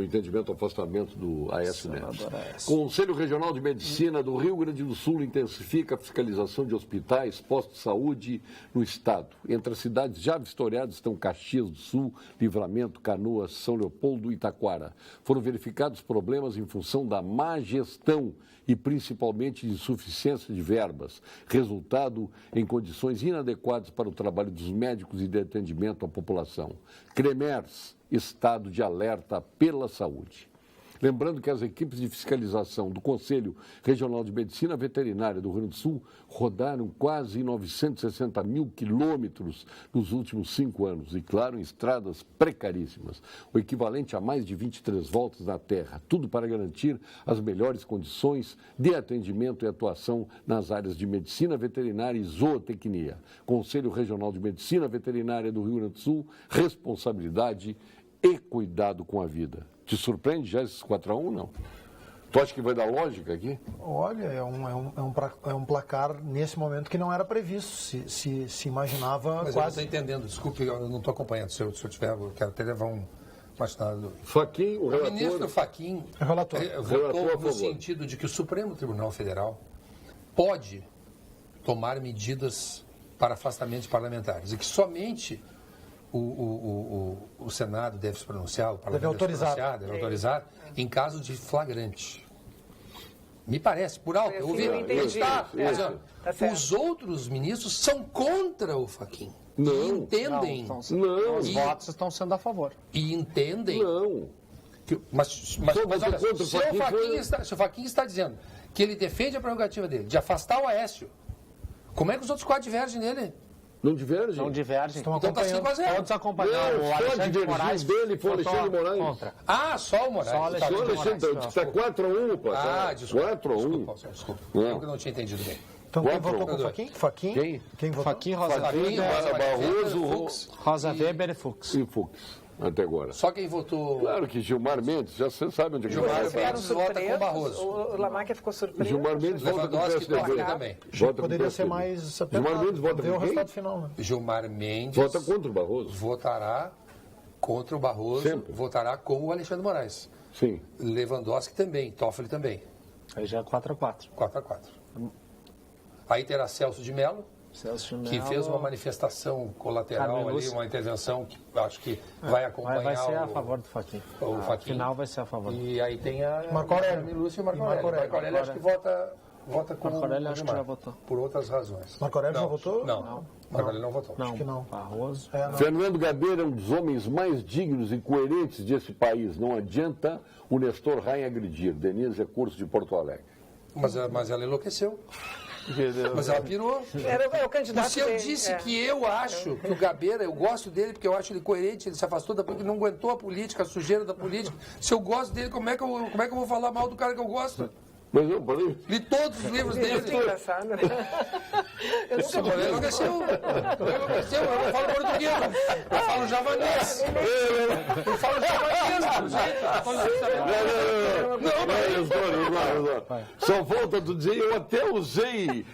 entendimento do afastamento do Aécio Neves. Conselho Regional de Medicina do Rio Grande do Sul intensifica a fiscalização de hospitais, postos de saúde no estado. Entre as cidades já vistoriadas estão Caxias do Sul, Livramento, Canoas, São Leopoldo e Taquara. Foram verificados problemas em função da má gestão e principalmente de insuficiência de verbas, resultado em condições inadequadas para o trabalho dos médicos e de atendimento à população. CREMERS, estado de alerta pela saúde. Lembrando que as equipes de fiscalização do Conselho Regional de Medicina Veterinária do Rio Grande do Sul rodaram quase 960 mil quilômetros nos últimos 5 anos e, claro, em estradas precaríssimas, o equivalente a mais de 23 voltas na terra, tudo para garantir as melhores condições de atendimento e atuação nas áreas de medicina veterinária e zootecnia. Conselho Regional de Medicina Veterinária do Rio Grande do Sul, responsabilidade e cuidado com a vida. Te surpreende já esses 4-1, não? Tu acha que vai dar lógica aqui? Olha, é um placar nesse momento que não era previsto. Se imaginava mas quase... eu não estou entendendo, desculpe, eu não estou acompanhando. Se eu tiver, eu quero até levar um imaginado. Fachin, o relator... ministro Fachin votou no sentido de que o Supremo Tribunal Federal pode tomar medidas para afastamento de parlamentares e que somente... O Senado deve se pronunciar, o Parlamento deve autorizar em caso de flagrante. Me parece, por alto. Eu ouvi, os outros ministros são contra o Fachin. Não. E entendem. Os votos estão sendo a favor. E entendem. Não. Mas olha, se o Fachin está dizendo que ele defende a prerrogativa dele de afastar o Aécio, como é que os outros 4 divergem dele? Não divergem? Não divergem. Então está 5-0. Todos acompanhando. O Alexandre de Moraes dele foi o Alexandre de Moraes. Contra. Só o Moraes. Só o Alexandre está 4-1, pá. Desculpa. 4-1. Desculpa. Eu que não tinha entendido bem. Então quem votou com o Fachin? Quem votou? Fachin, Rosa Fachin, Barroso, Rosa Weber e Fux. E Fux, até agora. Só quem votou... Claro que Gilmar Mendes, já você sabe onde é que Gilmar vai Mendes vota com o Barroso. O Lamarck ficou surpreso. Gilmar Mendes vota com o PSDB também. Poderia ser mais apertado. Gilmar Mendes vota ver o com quem? resultado final, né? Gilmar Mendes Vota contra o Barroso. votará contra o Barroso, Sempre. votará com o Alexandre Moraes. Sim. Lewandowski também, Toffoli também. Aí já é 4x4. 4x4. Aí terá Celso de Mello, Celso de que Mello, fez uma manifestação colateral Carmen ali, Lúcia. uma intervenção que acho que vai acompanhar vai ser a favor do Fachin. o Fachin. Final vai ser a favor. E aí tem a Marco Aurélio. Carmen Lúcia e o Marco Aurélio. Marco Aurélio acho que vota com Marco Aurélio o acho que Gilmar, já votou. por outras razões. Marco Aurélio já Não, votou? Não, Marco Aurélio não votou. Não, que não. Barroso. Fernando Gabeira é um dos homens mais dignos e coerentes desse país. Não adianta o Nestor Rain agredir. Denise é curso de Porto Alegre. Mas ela enlouqueceu. Mas ela pirou. Era o candidato Se eu dele, disse que eu acho que o Gabeira, eu gosto dele porque eu acho ele coerente, ele se afastou da política, não aguentou a política, a sujeira da política. Se eu gosto dele, como é que eu vou falar mal do cara que eu gosto? Mas eu falei... Li todos os livros dele. Isso é engraçado, né? Eu nunca Ele enlouqueceu. Eu não falo português. Eu falo javanês. Eu falo javanês. Não, só falta tu dizer, eu até usei...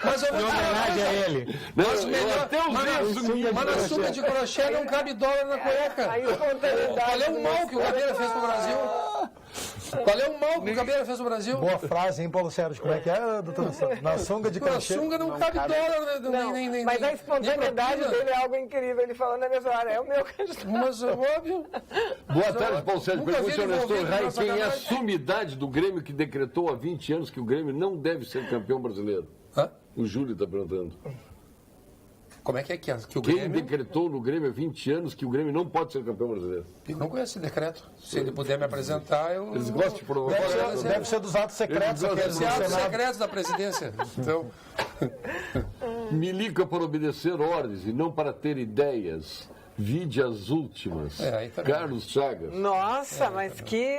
Mas eu vou Homenagem a ele. Eu até usei Mas na sunga de crochê não cabe dólar na cueca. Aí espontaneidade. Qual é o mal que o Gabeira fez pro Brasil? Qual é o mal que o Gabeira fez pro Brasil? Boa frase, hein, Paulo Sérgio? Como é que é, doutor Nassau? Na sunga de Na crochê. sunga não cabe dólar. Não, mas a espontaneidade dele é algo incrível. Ele falando na mesma hora, é o meu candidato. Mas óbvio. Boa tarde, Paulo Sérgio. Nunca vi Pergunta ao ele Nestor envolvido Rain nessa quem é a sacanagem. sumidade do Grêmio que decretou há 20 anos que o Grêmio não deve ser campeão brasileiro. Hã? O Júlio está perguntando. Como é que o Quem Grêmio... decretou no Grêmio há 20 anos que o Grêmio não pode ser campeão brasileiro? Eu não conheço esse decreto. Se ele puder me apresentar, eu... Eles gostam de provocar. Deve ser dos atos secretos. Eles aqueles Deve ser do atos Senado. secretos da presidência. Então, Milica para obedecer ordens e não para ter ideias. Vide as últimas. Aí tá Carlos Chagas. Nossa, mas que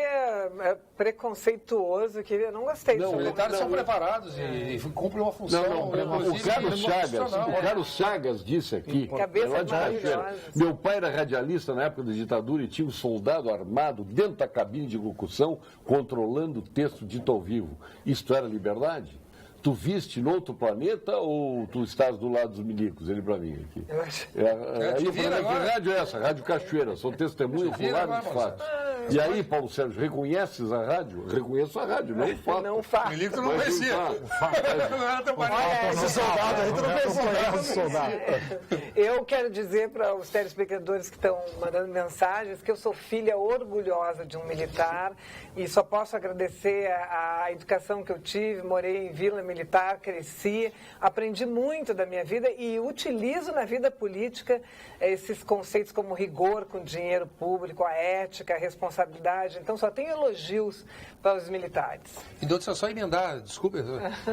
preconceituoso, que eu não gostei Não, disso. os militares são preparados e cumprem uma função. O Carlos Chagas disse aqui, Cabeças lá de Cachoeira, maravilhosas. meu pai era radialista na época da ditadura e tinha um soldado armado dentro da cabine de locução controlando o texto dito ao vivo. Isto era liberdade? Tu viste no outro planeta ou tu estás do lado dos milicos? Ele para mim aqui. Eu acho. Aí te eu vira falei, que agora. rádio é essa? Rádio Cachoeira, sou testemunho Te vira ocular dos agora, fatos. E aí, Paulo Sérgio, reconheces a rádio? Reconheço a rádio, não o fato. Não faço. Milico não Mas conhecia. o fato. Não era tão parecido. Esse soldado aí, tu não pensou soldado. Eu quero dizer para os telespectadores que estão mandando mensagens que eu sou filha orgulhosa de um militar e só posso agradecer a educação que eu tive. Morei em Vila Militar, cresci, aprendi muito da minha vida e utilizo na vida política esses conceitos como rigor com dinheiro público, a ética, a responsabilidade. Então só tenho elogios para os militares. E doutor, só emendar, desculpe,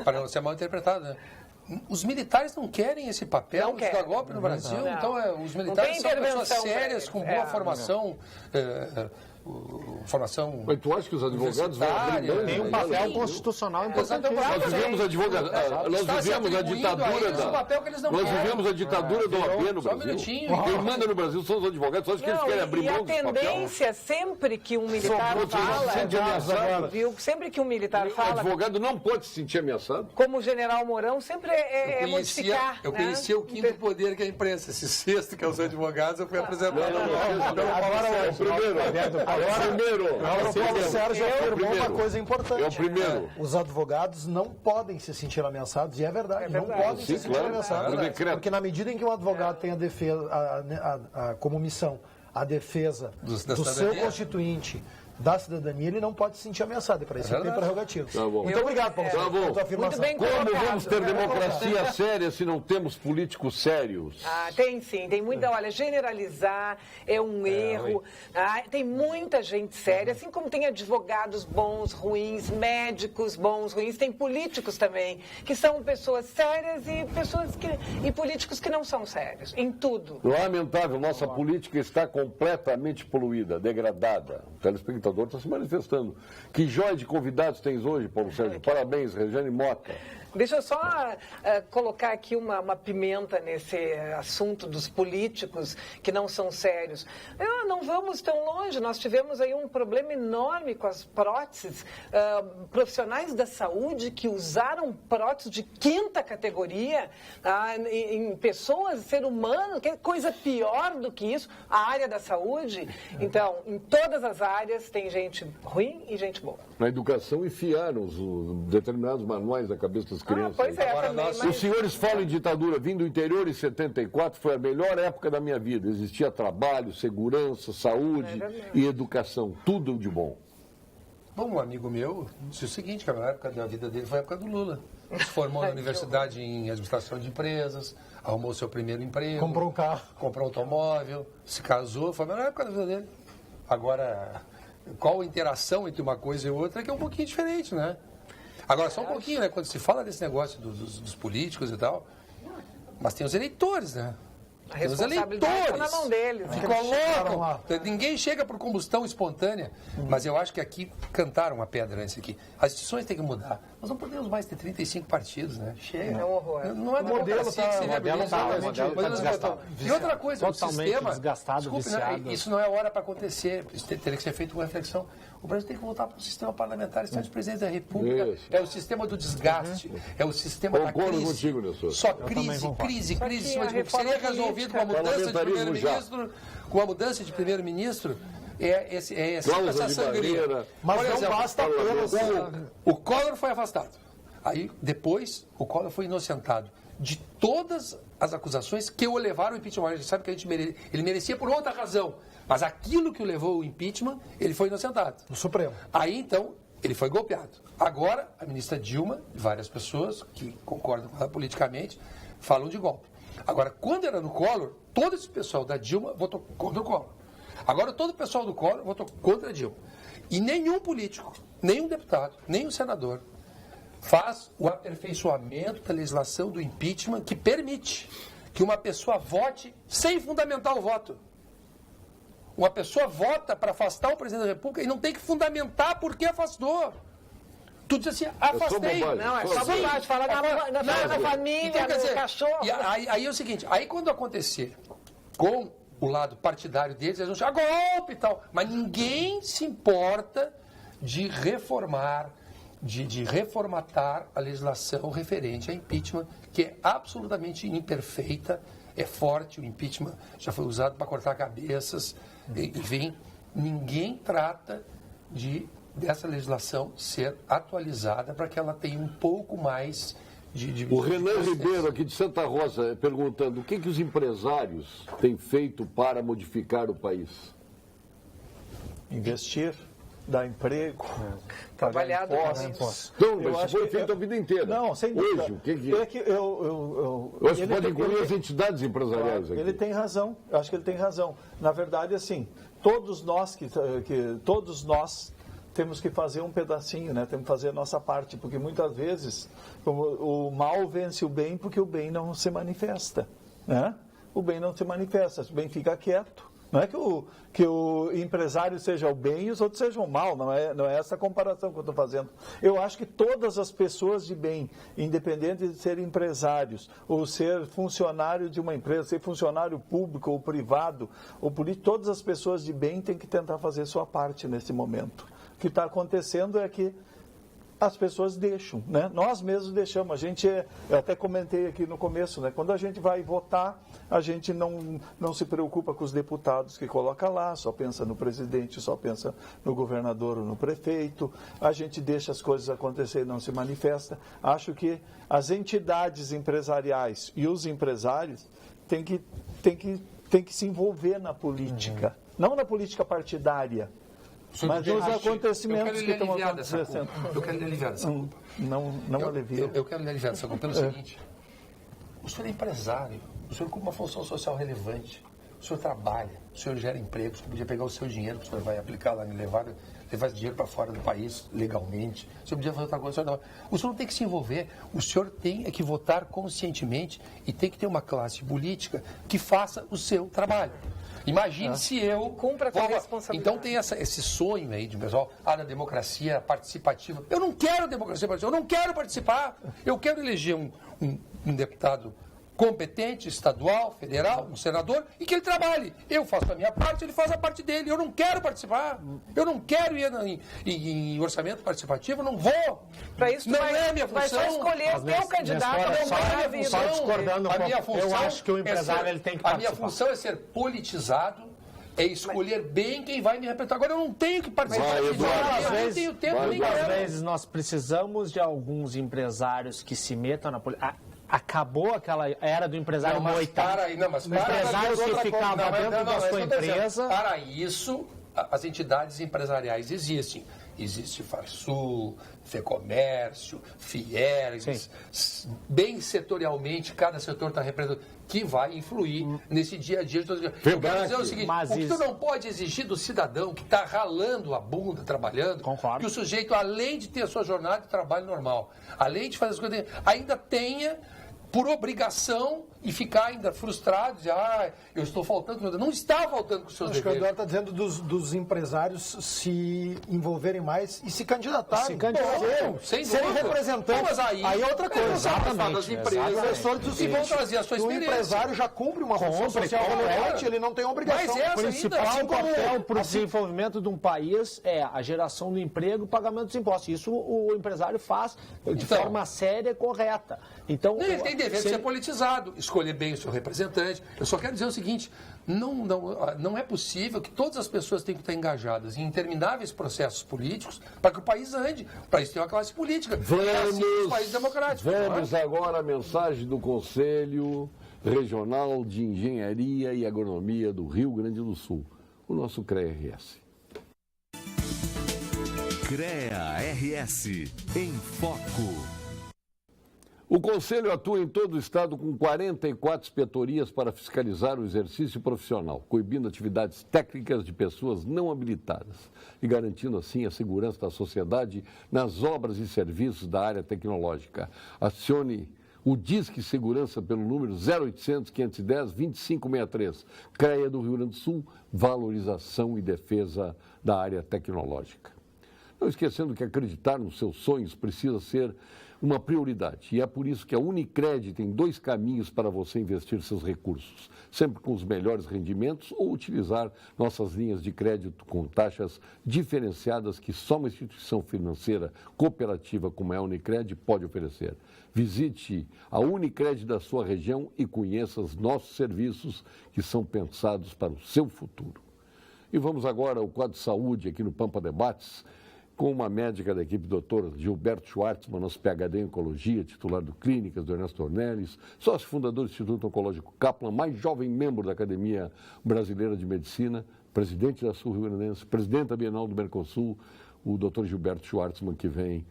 para não ser mal interpretado, né? Os militares não querem esse papel Não de querem. dar golpe no Brasil. Não. Então, os Não militares tem são pessoas intervenção sérias, pra com eles. boa É. formação. Formação. Mas tu acha que os advogados vão abrir mão? Tem um papel constitucional importantíssimo. Nós vivemos a Está se atribuindo a eles um papel que eles não Nós querem. vivemos a ditadura do OAB no Só um Brasil. minutinho. Quem manda no Brasil são os advogados, só acho que eles querem abrir e a mão desse papel. tendência, sempre que um militar Você se sente ameaçado? fala, viu? Sempre que um militar O fala, advogado não pode se sentir ameaçado. como o general Mourão, sempre é modificar. Eu né? conhecia o quinto poder, que é a imprensa. Esse sexto, que é os advogados, eu fui apresentado. Agora é o primeiro. Agora o Paulo Sérgio afirmou uma coisa importante. É o primeiro. Os advogados não podem se sentir ameaçados, e é verdade, não verdade. podem Sim, se sentir claro. ameaçados. Por decreto. Porque na medida em que um advogado tem a defesa, como missão, a defesa Da do seu cidadania. constituinte, da cidadania, ele não pode se sentir ameaçado. E para isso ele tem verdade. prerrogativas. Tá bom. Muito obrigado, Paulo Tá Sérgio, bom. pela tua afirmação. Muito bem Como colocado. vamos ter democracia séria se não temos políticos sérios? Ah, tem sim, tem muita, olha, generalizar é um erro. Tem muita gente séria, assim como tem advogados bons, ruins, médicos bons, ruins, tem políticos também, que são pessoas sérias e políticos que não são sérios, em tudo. Lamentável, nossa política está completamente poluída, degradada. O telespectador facilitador está se manifestando. Que joia de convidados tens hoje, Paulo Sérgio? Parabéns, Regiane Mota. Deixa eu só colocar aqui uma pimenta nesse assunto dos políticos que não são sérios. Não vamos tão longe, nós tivemos aí um problema enorme com as próteses. Profissionais da saúde que usaram próteses de 5ª categoria em pessoas, ser humano, que é coisa pior do que isso, a área da saúde. Então, em todas as áreas tem gente ruim e gente boa. Na educação enfiaram determinados manuais na cabeça das crianças. Pois é, também, mas... Os senhores falam em ditadura. Vim do interior em 74, foi a melhor época da minha vida. Existia trabalho, segurança, saúde e educação. Tudo de bom. Bom, um amigo meu disse o seguinte, que a época da vida dele foi a época do Lula. Se formou na universidade em administração de empresas, arrumou seu primeiro emprego. Comprou um carro. Comprou um automóvel, se casou, foi a melhor época da vida dele. Agora, qual a interação entre uma coisa e outra é que é um pouquinho diferente, né? Agora, só um pouquinho, né? Quando se fala desse negócio dos políticos e tal, mas tem os eleitores, né? A responsabilidade está na mão deles. Que colocam. Ninguém chega por combustão espontânea. Mas eu acho que aqui cantaram uma pedra nesse aqui. As instituições têm que mudar. Nós não podemos mais ter 35 partidos, né? Chega. É um horror. Não é democracia que se viabiliza. E outra coisa, o sistema... desgastado, viciado. Isso não é hora para acontecer. Isso teria que ser feito uma reflexão. O Brasil tem que voltar para o sistema parlamentar. Estado de presidente da República é o sistema do desgaste. É o sistema da crise. Contigo, Nelson. Só crise. Seria resolvido com a mudança de primeiro-ministro, essa sangria. Mas por exemplo, não basta apenas. O Collor foi afastado. Aí, depois, o Collor foi inocentado de todas as acusações que o levaram ao impeachment. A gente sabe que ele merecia por outra razão. Mas aquilo que o levou ao impeachment, ele foi inocentado. O Supremo. Aí, então, ele foi golpeado. Agora, a ministra Dilma e várias pessoas que concordam com ela politicamente falam de golpe. Agora, quando era no Collor, todo esse pessoal da Dilma votou contra o Collor. Agora, todo o pessoal do Collor votou contra a Dilma. E nenhum político, nenhum deputado, nenhum senador faz o aperfeiçoamento da legislação do impeachment que permite que uma pessoa vote sem fundamentar o voto. Uma pessoa vota para afastar o presidente da República e não tem que fundamentar por que afastou. Tu diz assim, afastei. Não, é só bobagem. Fala na família, então, quer dizer, cachorro. Aí é o seguinte, aí quando acontecer com o lado partidário deles, eles vão chamar golpe e tal. Mas ninguém se importa de reformar, de reformatar a legislação referente a impeachment, que é absolutamente imperfeita, é forte, o impeachment já foi usado para cortar cabeças, enfim, ninguém trata dessa legislação ser atualizada para que ela tenha um pouco mais de O Renan Ribeiro, aqui de Santa Rosa, perguntando o que os empresários têm feito para modificar o país? Investir, dar emprego, trabalhar impostos. Então, mas isso foi feito a vida inteira. Não, sem dúvida. Hoje, o que é que eu acho que pode incluir as entidades empresariais aqui. Ele tem razão, eu acho que ele tem razão. Na verdade, assim, todos nós temos que fazer um pedacinho, né? Temos que fazer a nossa parte, porque muitas vezes o mal vence o bem porque o bem não se manifesta, né? O bem não se manifesta, o bem fica quieto. Não é que o empresário seja o bem e os outros sejam o mal, não é essa a comparação que eu estou fazendo. Eu acho que todas as pessoas de bem, independente de ser empresários, ou ser funcionário de uma empresa, ser funcionário público ou privado, ou político, todas as pessoas de bem têm que tentar fazer sua parte nesse momento. O que está acontecendo é que as pessoas deixam, né? Nós mesmos deixamos. Eu até comentei aqui no começo, né? Quando a gente vai votar, a gente não se preocupa com os deputados que coloca lá, só pensa no presidente, só pensa no governador ou no prefeito. A gente deixa as coisas acontecer e não se manifesta. Acho que as entidades empresariais e os empresários têm que se envolver na política, não na política partidária. Mas nos acontecimentos que estão acontecendo. Eu quero lhe aliviar dessa culpa. Não alivia. Eu quero lhe aliviar dessa culpa pelo seguinte. O senhor é empresário, o senhor cumpre uma função social relevante, o senhor trabalha, o senhor gera emprego, o senhor podia pegar o seu dinheiro que o senhor vai aplicar lá, levar esse dinheiro para fora do país legalmente, o senhor podia fazer outra coisa, o senhor não tem que se envolver, o senhor tem que votar conscientemente e tem que ter uma classe política que faça o seu trabalho. Imagine se eu... Cumpra com a responsabilidade. Então tem esse sonho aí de pessoal, da democracia participativa. Eu não quero democracia participativa, eu não quero participar. Eu quero eleger um deputado competente, estadual, federal, um senador, e que ele trabalhe. Eu faço a minha parte, ele faz a parte dele. Eu não quero participar. Eu não quero ir em orçamento participativo, eu não vou. Para isso, não é a minha função. Vai só escolher teu candidato. Só discordando um pouco. Eu acho que o empresário ele tem que participar. A minha função é ser politizado, é escolher bem quem vai me representar. Agora eu não tenho que participar. Eu não tenho tempo nem quero. Às vezes nós precisamos de alguns empresários que se metam na política. Acabou aquela era do empresário moitado. O empresário que ficava dentro da sua empresa. Para isso, as entidades empresariais existem. Existe Farsul, Fecomércio, Fiergs, bem setorialmente, cada setor está representado, que vai influir nesse dia a dia. Eu quero dizer o seguinte, o que tu não pode exigir do cidadão que está ralando a bunda, trabalhando, que o sujeito, além de ter a sua jornada de trabalho normal, além de fazer as coisas, ainda tenha por obrigação e ficar ainda frustrado, dizer, eu estou faltando. Não está faltando com os seus deveres. Acho que o Eduardo está dizendo dos empresários se envolverem mais e se candidatarem. Se candidatarem. Serem representantes. Mas aí é outra coisa. Exatamente. Das empresas e vão trazer a sua experiência. O empresário já cumpre uma função social relevante, ele não tem obrigação. Mas o principal papel para o desenvolvimento de um país é a geração do emprego e o pagamento dos impostos. Isso o empresário faz de forma séria e correta. Então, ele tem dever de ser politizado, escolher bem o seu representante. Eu só quero dizer o seguinte, não é possível que todas as pessoas tenham que estar engajadas em intermináveis processos políticos para que o país ande. O país tem uma classe política. Vamos, um país democrático. Vamos agora à mensagem do Conselho Regional de Engenharia e Agronomia do Rio Grande do Sul, o nosso CREA-RS. CREA-RS em Foco. O Conselho atua em todo o estado com 44 inspetorias para fiscalizar o exercício profissional, coibindo atividades técnicas de pessoas não habilitadas e garantindo assim a segurança da sociedade nas obras e serviços da área tecnológica. Acione o Disque Segurança pelo número 0800 510 2563. CREA do Rio Grande do Sul, valorização e defesa da área tecnológica. Não esquecendo que acreditar nos seus sonhos precisa ser uma prioridade. E é por isso que a Unicred tem 2 caminhos para você investir seus recursos. Sempre com os melhores rendimentos ou utilizar nossas linhas de crédito com taxas diferenciadas que só uma instituição financeira cooperativa como é a Unicred pode oferecer. Visite a Unicred da sua região e conheça os nossos serviços que são pensados para o seu futuro. E vamos agora ao quadro de saúde aqui no Pampa Debates, com uma médica da equipe, Dr. Gilberto Schwartzman, nosso PhD em Oncologia, titular do Clínicas, do Ernesto Ornelis, sócio fundador do Instituto Oncológico Kaplan, mais jovem membro da Academia Brasileira de Medicina, presidente da Sul Rio Grandense, presidente da Bienal do Mercosul, o Dr. Gilberto Schwartzman, que vem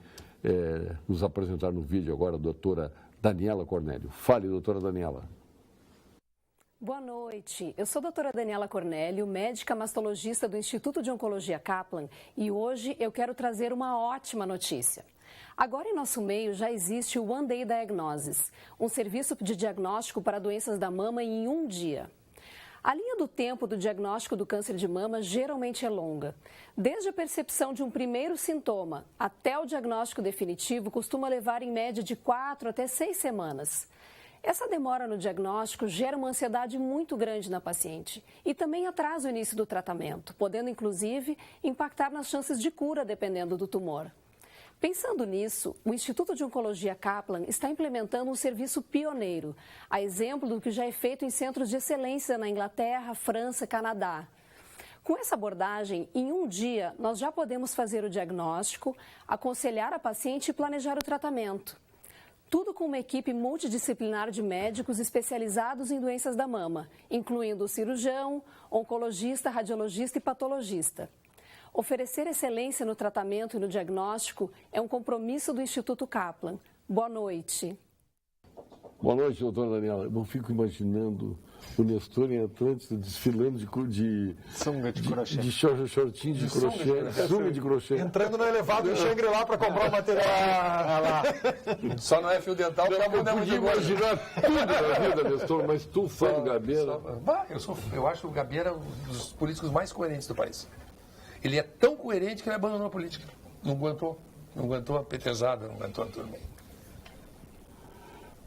nos apresentar no vídeo agora, a doutora Daniela Cornélio. Fale, doutora Daniela. Boa noite, eu sou a doutora Daniela Cornélio, médica mastologista do Instituto de Oncologia Kaplan e hoje eu quero trazer uma ótima notícia. Agora em nosso meio já existe o One Day Diagnosis, um serviço de diagnóstico para doenças da mama em um dia. A linha do tempo do diagnóstico do câncer de mama geralmente é longa. Desde a percepção de um primeiro sintoma até o diagnóstico definitivo costuma levar em média de 4 até 6 semanas. Essa demora no diagnóstico gera uma ansiedade muito grande na paciente e também atrasa o início do tratamento, podendo inclusive impactar nas chances de cura dependendo do tumor. Pensando nisso, o Instituto de Oncologia Kaplan está implementando um serviço pioneiro, a exemplo do que já é feito em centros de excelência na Inglaterra, França e Canadá. Com essa abordagem, em um dia, nós já podemos fazer o diagnóstico, aconselhar a paciente e planejar o tratamento. Tudo com uma equipe multidisciplinar de médicos especializados em doenças da mama, incluindo o cirurgião, oncologista, radiologista e patologista. Oferecer excelência no tratamento e no diagnóstico é um compromisso do Instituto Kaplan. Boa noite. Boa noite, doutora Daniela. Eu fico imaginando O Nestor em Atlântida desfilando sunga de crochê. De shortinho de crochê, sunga de crochê. Entrando no elevado em Xangri-Lá para comprar o material. Lá. Só não é fio dental, porque a bunda é muito gorda. Imaginar tudo na vida, Nestor, mas tu fã do Gabeira. Eu acho o Gabeira um dos políticos mais coerentes do país. Ele é tão coerente que ele abandonou a política. Não aguentou a petezada, não aguentou a turma.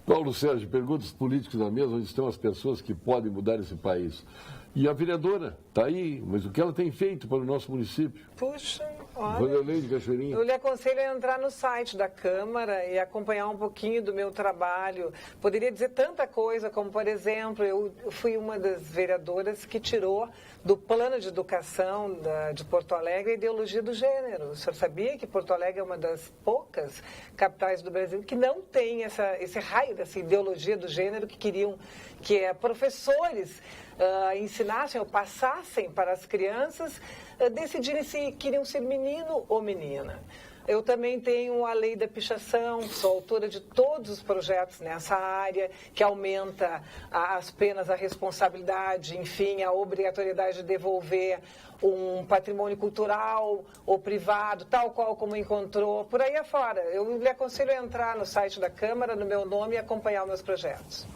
Paulo Sérgio, pergunta os políticos na mesa onde estão as pessoas que podem mudar esse país. E a vereadora está aí, mas o que ela tem feito para o nosso município? Puxa, olha, Vanderlei de Cachoeirinha. eu lhe aconselho a entrar no site da Câmara e acompanhar um pouquinho do meu trabalho. Poderia dizer tanta coisa, como, por exemplo, eu fui uma das vereadoras que tirou do plano de educação de Porto Alegre a ideologia do gênero. O senhor sabia que Porto Alegre é uma das poucas capitais do Brasil que não tem esse raio dessa ideologia do gênero, que queriam que professores ensinassem ou passassem para as crianças decidirem se queriam ser menino ou menina. Eu também tenho a lei da pichação, sou autora de todos os projetos nessa área, que aumenta as penas, a responsabilidade, enfim, a obrigatoriedade de devolver um patrimônio cultural ou privado, tal qual como encontrou, por aí afora. Eu lhe aconselho a entrar no site da Câmara, no meu nome, e acompanhar os meus projetos.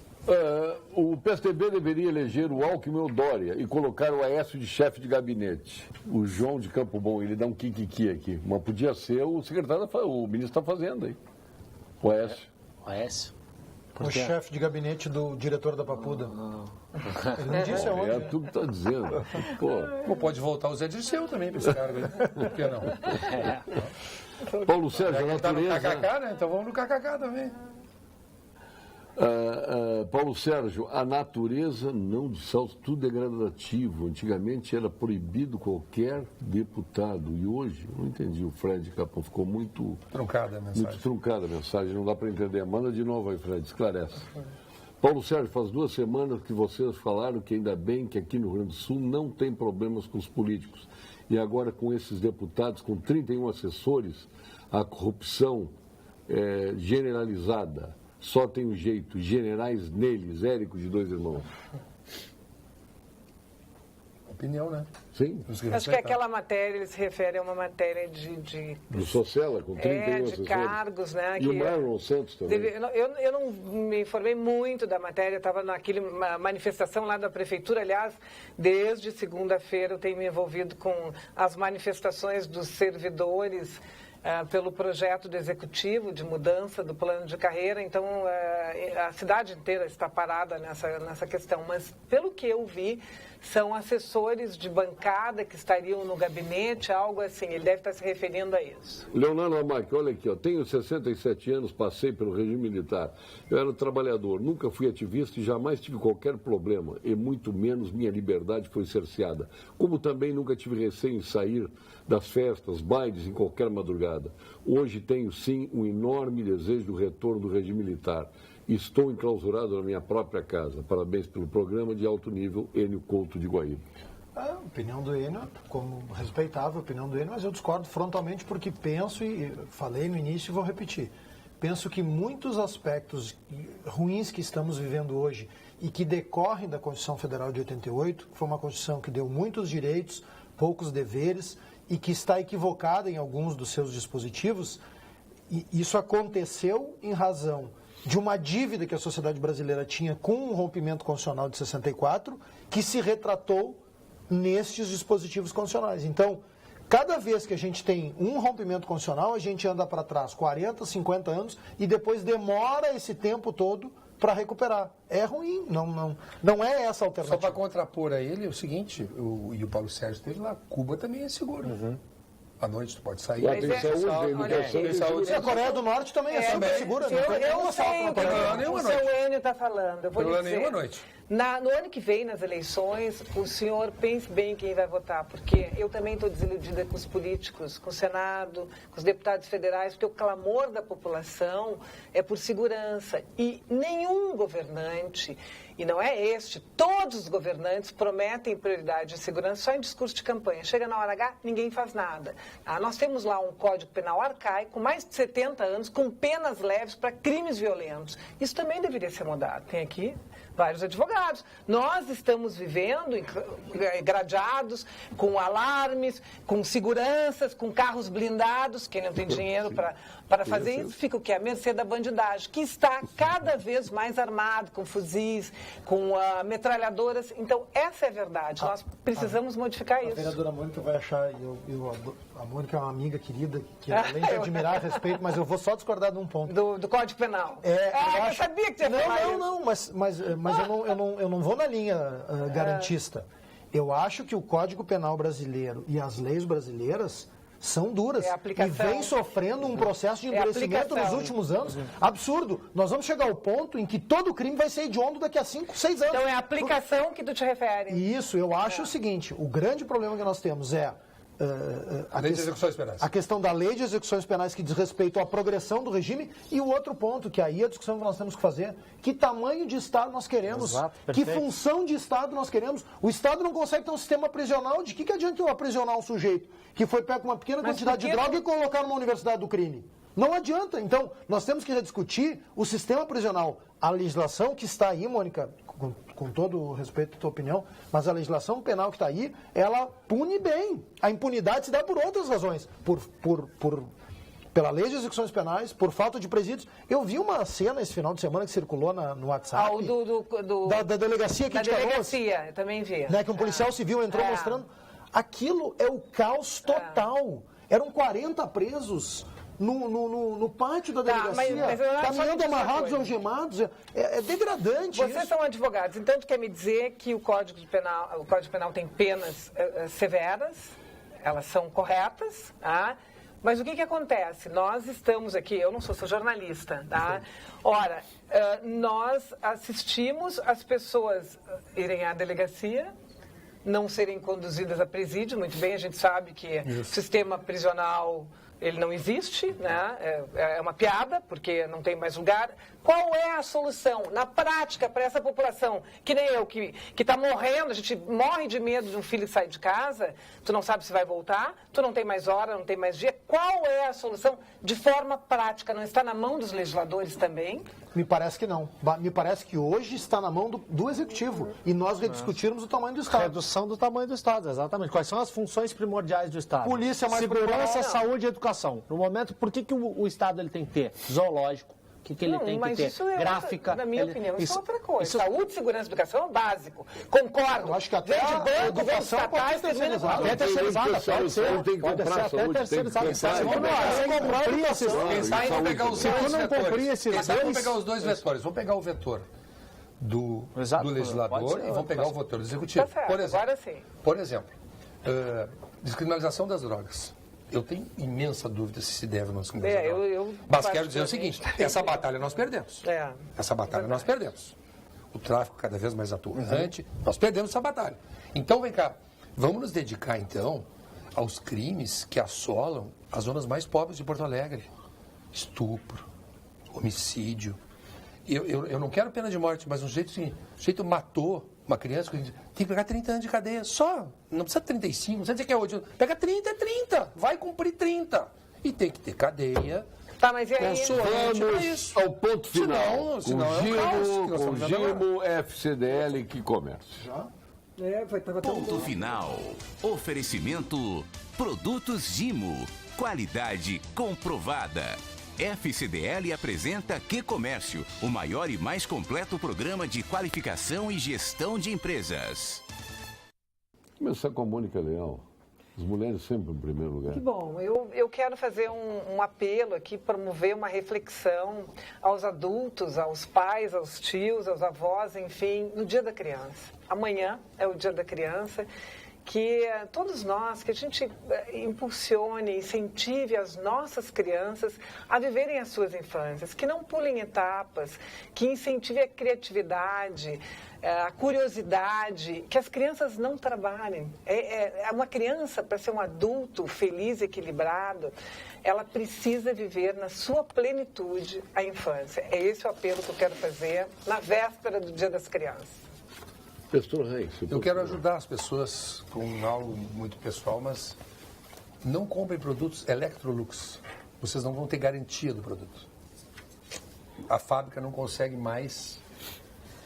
O PSDB deveria eleger o Alckmin ou Dória e colocar o Aécio de chefe de gabinete. O João de Campo Bom, ele dá um kikiki aqui. Mas podia ser o secretário, o ministro está fazendo aí. O Aécio. O Aécio? O chefe de gabinete do diretor da Papuda. Ele não disse aonde. É tu que está dizendo. Pô, pode voltar o Zé Dirceu também para esse cargo aí. Por que não? Paulo Sérgio, a natureza... Tá no KKK, né? Então vamos no KKK também. Paulo Sérgio, a natureza não de salto, tudo é gradativo. Antigamente era proibido qualquer deputado. E hoje, não entendi, o Fred Capão ficou muito truncada a mensagem. Muito truncada a mensagem, não dá para entender. Manda de novo aí, Fred, esclarece. Paulo Sérgio, faz 2 semanas que vocês falaram que ainda bem que aqui no Rio Grande do Sul não tem problemas com os políticos. E agora com esses deputados, com 31 assessores, a corrupção é generalizada. Só tem um jeito, generais neles, Érico de 2 irmãos. Opinião, né? Sim. Acho que aquela matéria, ele se refere a uma matéria do Socella, com 31 de cargos, né? E o Marlon Santos também. Eu não me informei muito da matéria, estava naquele manifestação lá da prefeitura, aliás, desde segunda-feira eu tenho me envolvido com as manifestações dos servidores pelo projeto do Executivo de mudança do plano de carreira, então a cidade inteira está parada nessa questão, mas pelo que eu vi, são assessores de bancada que estariam no gabinete, algo assim, ele deve estar se referindo a isso. Leonardo Amac, olha aqui, tenho 67 anos, passei pelo regime militar, eu era trabalhador, nunca fui ativista e jamais tive qualquer problema, e muito menos minha liberdade foi cerceada, como também nunca tive receio em sair das festas, bailes em qualquer madrugada. Hoje tenho sim um enorme desejo do retorno do regime militar. Estou enclausurado na minha própria casa. Parabéns pelo programa de alto nível, Enio Couto de Guaíba. A opinião do Enio, como respeitável a opinião do Enio, mas eu discordo frontalmente porque penso, e falei no início e vou repetir, penso que muitos aspectos ruins que estamos vivendo hoje e que decorrem da Constituição Federal de 88, que foi uma Constituição que deu muitos direitos, poucos deveres, e que está equivocada em alguns dos seus dispositivos, e isso aconteceu em razão de uma dívida que a sociedade brasileira tinha com o rompimento constitucional de 64, que se retratou nestes dispositivos constitucionais. Então, cada vez que a gente tem um rompimento constitucional, a gente anda para trás 40, 50 anos e depois demora esse tempo todo para recuperar. É ruim, não é essa a alternativa. Só para contrapor a ele, é o seguinte, e o Paulo Sérgio esteve lá, Cuba também é seguro. À noite tu pode sair. Lá tem saúde, tem saúde. E a Coreia do Norte também é super segura. Eu sei o que o seu Enio está falando. Eu vou lhe dizer. Nenhuma noite. No ano que vem, nas eleições, o senhor pense bem quem vai votar, porque eu também estou desiludida com os políticos, com o Senado, com os deputados federais, porque o clamor da população é por segurança. E nenhum governante, e não é este, todos os governantes prometem prioridade de segurança só em discurso de campanha. Chega na hora H, ninguém faz nada. Nós temos lá um Código Penal arcaico, com mais de 70 anos, com penas leves para crimes violentos. Isso também deveria ser mudado. Tem aqui... Vários advogados. Nós estamos vivendo gradeados, com alarmes, com seguranças, com carros blindados. Quem não tem dinheiro para fazer isso, fica o quê? À mercê da bandidagem, que está cada vez mais armado, com fuzis, com metralhadoras. Então, essa é a verdade. Nós precisamos modificar isso. A vereadora Mônica vai achar, a Mônica é uma amiga querida, que além de admirar a respeito, mas eu vou só discordar de um ponto. Do Código Penal. Eu sabia que você ia falar isso. Não, mas eu não vou na linha garantista. Eu acho que o Código Penal brasileiro e as leis brasileiras são duras e vem sofrendo um processo de endurecimento nos últimos anos absurdo. Nós vamos chegar ao ponto em que todo crime vai ser hediondo daqui a 5, 6 anos. Então é a aplicação que tu te refere. Isso, eu acho o seguinte, o grande problema que nós temos é a questão da lei de execuções penais que diz respeito à progressão do regime e o outro ponto, que aí é a discussão que nós temos que fazer, que tamanho de Estado nós queremos, que função de Estado nós queremos. O Estado não consegue ter um sistema prisional, de que adianta eu aprisionar um sujeito que foi pego com uma pequena quantidade de droga e colocar numa universidade do crime? Não adianta. Então, nós temos que rediscutir o sistema prisional. A legislação que está aí, Mônica, com todo o respeito à tua opinião, mas a legislação penal que está aí, ela pune bem. A impunidade se dá por outras razões. Pela lei de execuções penais, por falta de presídios. Eu vi uma cena esse final de semana que circulou no WhatsApp. Da delegacia aqui de Canoas. Da delegacia, eu também vi. Né, que um policial civil entrou mostrando. Aquilo é o caos total. Eram 40 presos no pátio da delegacia, caminhando amarrados, algemados. É degradante. Vocês são advogados, então tu quer me dizer que o Código Penal tem penas severas, elas são corretas, tá? Mas o que acontece? Nós estamos aqui, eu não sou jornalista, tá? Ora, nós assistimos as pessoas irem à delegacia, não serem conduzidas a presídio. Muito bem, a gente sabe que o sistema prisional ele não existe, né? É uma piada, porque não tem mais lugar. Qual é a solução, na prática, para essa população, que nem eu, que está morrendo, a gente morre de medo de um filho sair de casa, tu não sabe se vai voltar, tu não tem mais hora, não tem mais dia. Qual é a solução de forma prática? Não está na mão dos legisladores também? Me parece que não. Me parece que hoje está na mão do Executivo. E nós rediscutirmos o tamanho do Estado. Redução do tamanho do Estado, exatamente. Quais são as funções primordiais do Estado? Polícia mais segurança, saúde e educação. No momento, por que o Estado ele tem que ter? Zoológico. O que ele tem que ter? Gráfica. Na minha opinião, isso é outra coisa. Saúde, segurança e educação é básico. Concordo. Eu acho que até a educação pode ser terceirizada. Até terceirizada, pode ser. Pode ser até terceirizada. Vamos pegar os dois vetores. Vamos pegar o vetor do legislador e vamos pegar o vetor do executivo. Por exemplo, descriminalização das drogas. Eu tenho imensa dúvida se deve ou não se deve. Mas quero dizer o seguinte, essa batalha nós perdemos. Essa batalha nós perdemos. O tráfico cada vez mais atuante, nós perdemos essa batalha. Então, vem cá, vamos nos dedicar, então, aos crimes que assolam as zonas mais pobres de Porto Alegre. Estupro, homicídio. Eu não quero pena de morte, mas um sujeito matou uma criança, tem que pegar 30 anos de cadeia só. Não precisa 35, não precisa dizer que é 8. Pega 30, é 30. Vai cumprir 30. E tem que ter cadeia. Tá, mas e aí? Vamos ao ponto final. Com Gimo, FCDL, que comércio. Ponto final. Oferecimento Produtos Gimo. Qualidade comprovada. FCDL apresenta Que Comércio, o maior e mais completo programa de qualificação e gestão de empresas. Começar com a Mônica Leão. As mulheres sempre em primeiro lugar. Que bom. Eu quero fazer um apelo aqui, promover uma reflexão aos adultos, aos pais, aos tios, aos avós, enfim, no Dia da Criança. Amanhã é o Dia da Criança. Que todos nós, que a gente impulsione, incentive as nossas crianças a viverem as suas infâncias, que não pulem etapas, que incentive a criatividade, a curiosidade, que as crianças não trabalhem. Uma criança, para ser um adulto feliz, equilibrado, ela precisa viver na sua plenitude a infância. É esse o apelo que eu quero fazer na véspera do Dia das Crianças. Eu quero ajudar as pessoas com algo muito pessoal, mas não comprem produtos Electrolux. Vocês não vão ter garantia do produto. A fábrica não consegue mais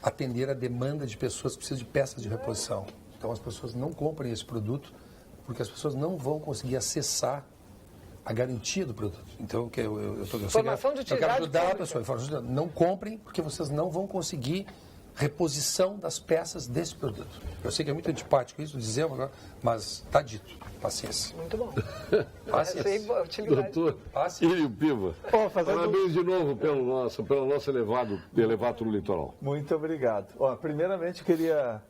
atender a demanda de pessoas que precisam de peças de reposição. Então as pessoas não comprem esse produto porque as pessoas não vão conseguir acessar a garantia do produto. Então, eu quero ajudar a pessoa. Não comprem porque vocês não vão conseguir reposição das peças desse produto. Eu sei que é muito antipático isso, dizer, mas está dito. Paciência. Muito bom. Paciência. Doutor Írio Piva, parabéns de novo pelo nosso elevato no litoral. Muito obrigado. Primeiramente, eu queria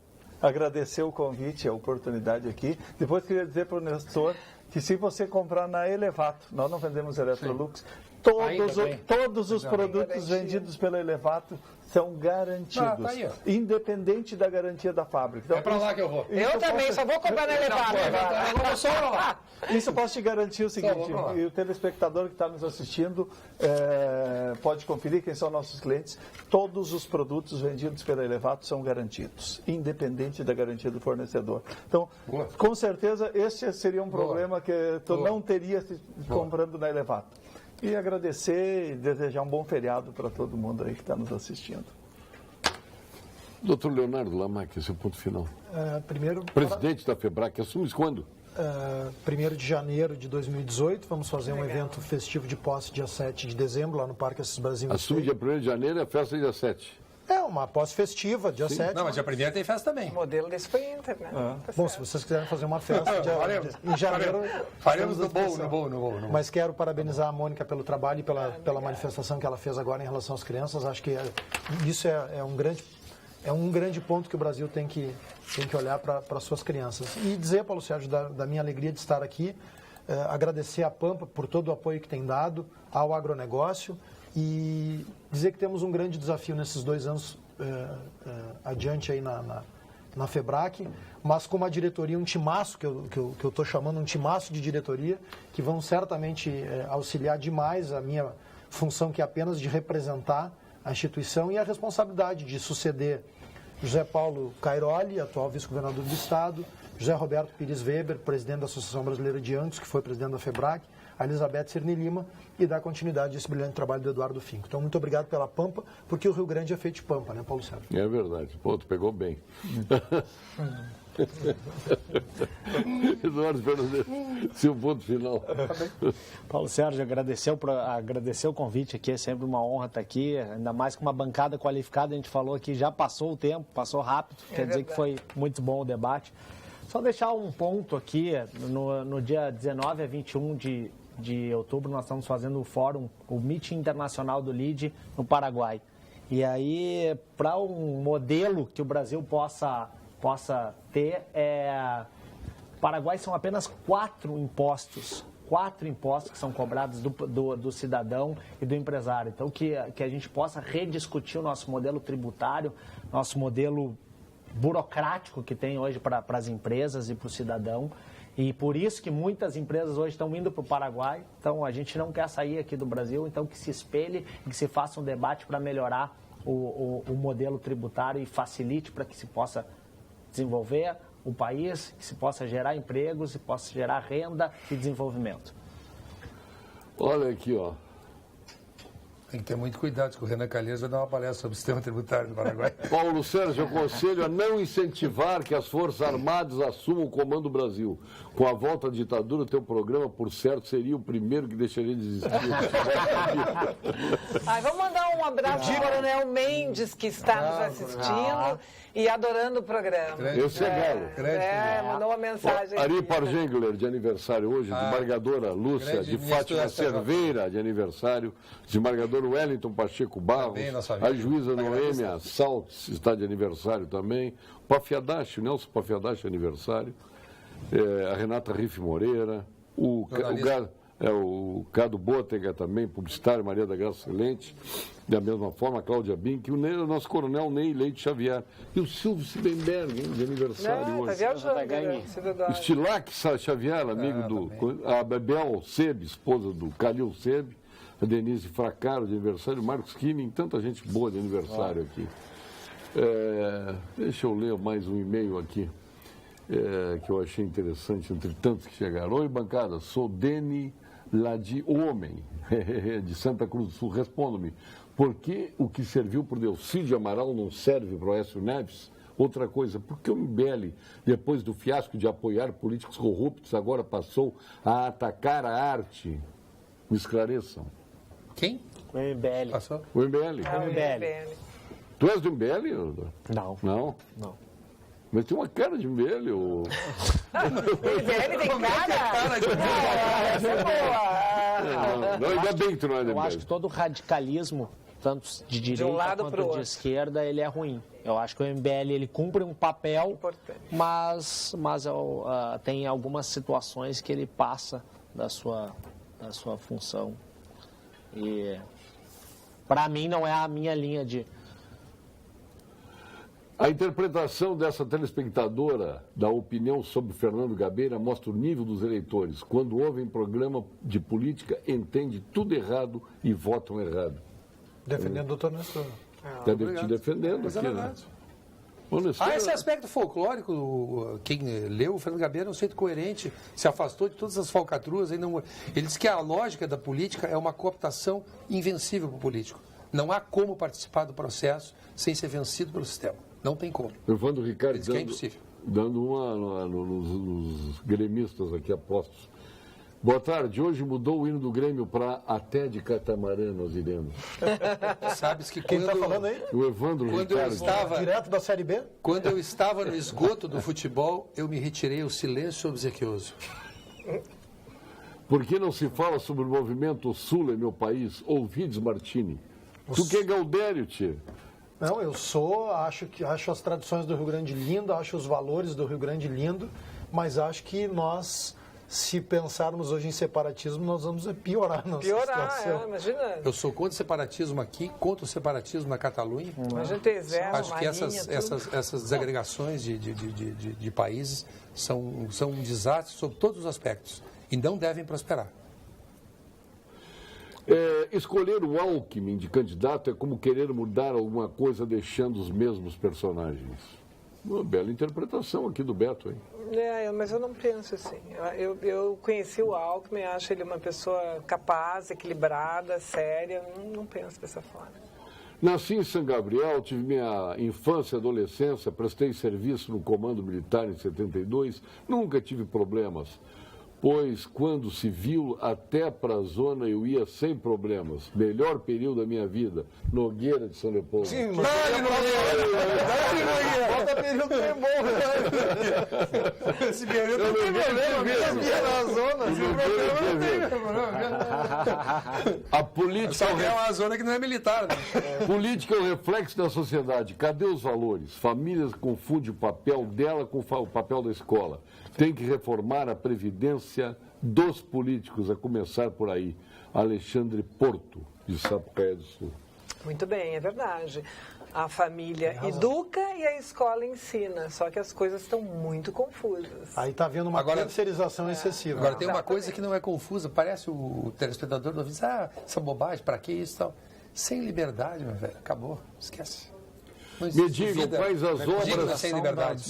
agradecer o convite, a oportunidade aqui. Depois, queria dizer para o Nestor que se você comprar na Elevato, nós não vendemos Electrolux, todos os produtos vendidos pela Elevato são garantidos, tá aí, independente da garantia da fábrica. Então, é para lá que eu vou. Eu também, só vou comprar na Elevato. Isso eu posso te garantir o seguinte, e o telespectador que está nos assistindo pode conferir quem são nossos clientes, todos os produtos vendidos pela Elevato são garantidos, independente da garantia do fornecedor. Então, com certeza, esse seria um problema que tu não teria comprando na Elevato. E agradecer e desejar um bom feriado para todo mundo aí que está nos assistindo. Doutor Leonardo Lamac, esse é o ponto final. Presidente da FEBRAC, assume quando? 1º de janeiro de 2018, vamos fazer um evento festivo de posse dia 7 de dezembro, lá no Parque Assis Brasil. Assume dia 1º de janeiro e a festa é dia 7. É, uma posse festiva, dia 7. Não, mas dia 1º tem festa também. O modelo desse foi Inter, né? Bom, se vocês quiserem fazer uma festa em janeiro... Faremos no bom. Mas quero parabenizar a Mônica pelo trabalho e pela manifestação que ela fez agora em relação às crianças. Acho que isso é um grande ponto que o Brasil tem que olhar para as suas crianças. E dizer, Paulo Sérgio, da minha alegria de estar aqui, agradecer à Pampa por todo o apoio que tem dado ao agronegócio e dizer que temos um grande desafio nesses 2 anos adiante aí na FEBRAC, mas com uma diretoria, um timaço, que eu estou chamando um timaço de diretoria, que vão certamente auxiliar demais a minha função, que é apenas de representar a instituição e a responsabilidade de suceder José Paulo Cairoli, atual vice-governador do Estado, José Roberto Pires Weber, presidente da Associação Brasileira de Angus, que foi presidente da FEBRAC, a Elizabeth Cirne Lima, e dar continuidade a esse brilhante trabalho do Eduardo Finco. Então, muito obrigado pela Pampa, porque o Rio Grande é feito de Pampa, né, Paulo Sérgio? É verdade. Pô, tu pegou bem. Eduardo Fernandes, seu ponto final. Paulo Sérgio, agradecer o convite aqui, é sempre uma honra estar aqui, ainda mais com uma bancada qualificada, a gente falou aqui, já passou o tempo, passou rápido, quer dizer que foi muito bom o debate. Só deixar um ponto aqui, no dia 19 a 21 de outubro, nós estamos fazendo o fórum, o Meeting Internacional do LEAD no Paraguai. E aí, para um modelo que o Brasil possa ter, o Paraguai são apenas 4 impostos que são cobrados do cidadão e do empresário. Então, que a gente possa rediscutir o nosso modelo tributário, nosso modelo burocrático que tem hoje para as empresas e para o cidadão. E por isso que muitas empresas hoje estão indo para o Paraguai. Então, a gente não quer sair aqui do Brasil, então que se espelhe e que se faça um debate para melhorar o modelo tributário e facilite para que se possa desenvolver o país, que se possa gerar empregos e possa gerar renda e desenvolvimento. Olha aqui, ó. Tem que ter muito cuidado, que o Renan Calheiros vai dar uma palestra sobre o sistema tributário do Paraguai. Paulo Sérgio, aconselho a não incentivar que as Forças Armadas assumam o comando do Brasil. Com a volta à ditadura, teu programa, por certo, seria o primeiro que deixaria de existir. Vamos mandar um abraço ao Coronel Mendes, que está nos assistindo e adorando o programa. Eu sei, Galo. Mandou uma mensagem. Ari Pargengler, de aniversário hoje, desembargadora Lúcia, de Fátima Cerveira, de aniversário, desembargador Wellington Pacheco Barros, a juíza Noêmia Saltz está de aniversário também, Pafiadache, Nelson Pafiadache, aniversário, a Renata Riff Moreira, o Cado Botega também, publicitário, Maria da Graça Excelente, da mesma forma, a Cláudia Bink, o nosso coronel Ney Leite Xavier, e o Silvio Sidenberg, de aniversário hoje. Stilac Xavier, amigo a Bebel Sebe, esposa do Calil Sebe, a Denise Fracaro, de aniversário, Marcos Killing, tanta gente boa de aniversário aqui. Deixa eu ler mais um e-mail aqui, que eu achei interessante, entre tantos que chegaram. Oi, bancada, sou Deni Ladi Homem, de Santa Cruz do Sul. Responda-me, Porque o que serviu para o Delcídio Amaral não serve para o Aécio Neves? Outra coisa, por que o MBL, depois do fiasco de apoiar políticos corruptos, agora passou a atacar a arte? Me esclareçam. Quem? O MBL. Passou? O MBL. O MBL. Tu és do MBL? Não. Não? Não. Mas tem uma cara de MBL. O MBL tem cara de Não, ainda bem que tu não é do Eu MBL. acho que todo radicalismo, tanto de direita lado pro quanto de outro. esquerda, ele é ruim. Eu acho que o MBL ele cumpre um papel, Importante. mas tem algumas situações que ele passa da sua função. E para mim não é a minha linha de... A interpretação dessa telespectadora da opinião sobre Fernando Gabeira mostra o nível dos eleitores. Quando ouvem programa de política, entendem tudo errado e votam errado. Defendendo o doutor Nestor. Deve te defendendo Mas é aqui, né? verdade. Ô, Nestor, Esse aspecto folclórico, quem leu o Fernando Gabeira é um sujeito coerente, se afastou de todas as falcatruas. Ele diz que a lógica da política é uma cooptação invencível para o político. Não há como participar do processo sem ser vencido pelo sistema. Não tem como. Evandro Ricardo Ele diz que é impossível. dando uma nos gremistas aqui apostos. Boa tarde. Hoje mudou o hino do Grêmio para Até de Catamarã nós iremos. Sabes que Quem quando, está falando aí? O Evandro quando eu Ricardo. estava... Direto da Série B? Quando eu estava no esgoto do futebol, eu me retirei ao silêncio obsequioso. Por que não se fala sobre o movimento Sul em meu país? Ouvides, Martini. Tu que é Gaudério, tio. Não, eu acho as tradições do Rio Grande lindo, acho os valores do Rio Grande lindo, mas acho que nós, se pensarmos hoje em separatismo, nós vamos piorar a nossa situação. Imagina. Eu sou contra o separatismo aqui, contra o separatismo na Catalunha. Imagina ter exército, Acho que marinha, essas desagregações de países são um desastre sob todos os aspectos e não devem prosperar. Escolher o Alckmin de candidato é como querer mudar alguma coisa deixando os mesmos personagens. Uma bela interpretação aqui do Beto, hein? Mas eu não penso assim. Eu conheci o Alckmin, acho ele uma pessoa capaz, equilibrada, séria. Não penso dessa forma. Nasci em São Gabriel, tive minha infância e adolescência, prestei serviço no Comando Militar em 72, nunca tive problemas. Pois, quando civil, até para a zona eu ia sem problemas. Melhor período da minha vida, Nogueira de São Leopoldo. Sim, mas... Bota período bem bom. Esse período não tem problema, mesmo na zona. A política... Só que é uma zona que não é militar, né? Política é o reflexo da sociedade. Cadê os valores? Famílias confundem o papel dela com o papel da escola. Tem que reformar a previdência dos políticos, a começar por aí. Alexandre Porto, de Sapucaia do Sul. Muito bem, é verdade. A família educa e a escola ensina, só que as coisas estão muito confusas. Aí está havendo uma terceirização excessiva. Agora, tem uma coisa que não é confusa, parece o telespectador do ouvido, essa bobagem, para que isso e tal? Sem liberdade, meu velho, acabou, esquece. Me digam quais as obras sem liberdade.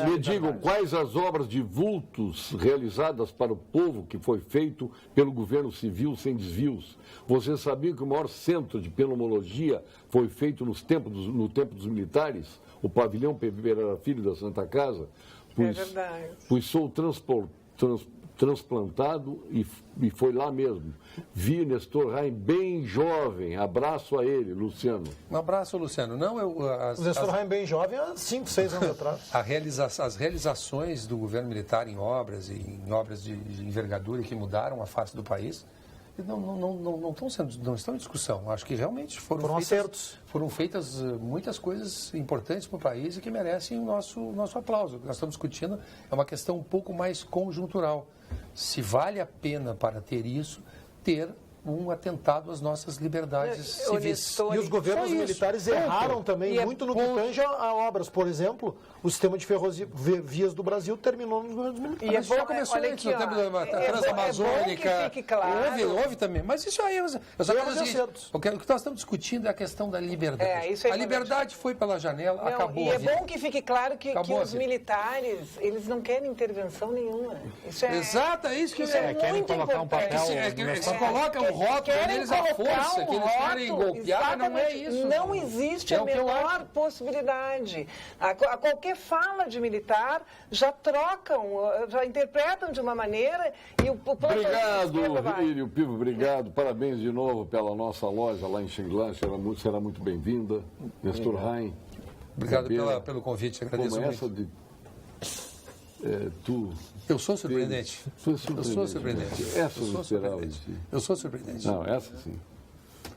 Me digam quais as obras de vultos realizadas para o povo que foi feito pelo governo civil sem desvios. Você sabia que o maior centro de pneumologia foi feito no tempo dos militares? O pavilhão Pereira Filho da Santa Casa? É verdade. Pois sou transplantado e foi lá mesmo. Vi Nestor Raim bem jovem. Abraço a ele, Luciano. Um abraço, Luciano. Não, o Nestor Raim bem jovem há 5, 6 anos atrás. As realizações do governo militar em obras de envergadura que mudaram a face do país não estão em discussão. Acho que realmente foram acertos. Foram feitas muitas coisas importantes para o país e que merecem o nosso aplauso. O que nós estamos discutindo é uma questão um pouco mais conjuntural. Se vale a pena para ter isso, ter um atentado às nossas liberdades civis. E os governos militares erraram também muito no que tange a obras. Por exemplo, o sistema de ferrovias do Brasil terminou nos governos militares. E a começou antes, no tempo da Transamazônica. Houve também. Mas isso aí... O que nós estamos discutindo é a questão da liberdade. A liberdade foi pela janela, acabou. E é bom que fique claro que os militares, eles não querem intervenção nenhuma. Exato, é isso que é muito importante. Um papel colocam rótulo, querem eles a força, que eles querem golpear, não é isso. Não existe a menor possibilidade. A qualquer fala de militar, já trocam, já interpretam de uma maneira e o povo... Obrigado, Lírio Piva, obrigado. Parabéns de novo pela nossa loja lá em Xinglã, será muito bem-vinda. Nestor Rain. Obrigado pelo convite, agradeço muito. Eu sou surpreendente. Eu sou surpreendente. Essa eu não esperava de ti. Eu sou surpreendente. Não, essa sim.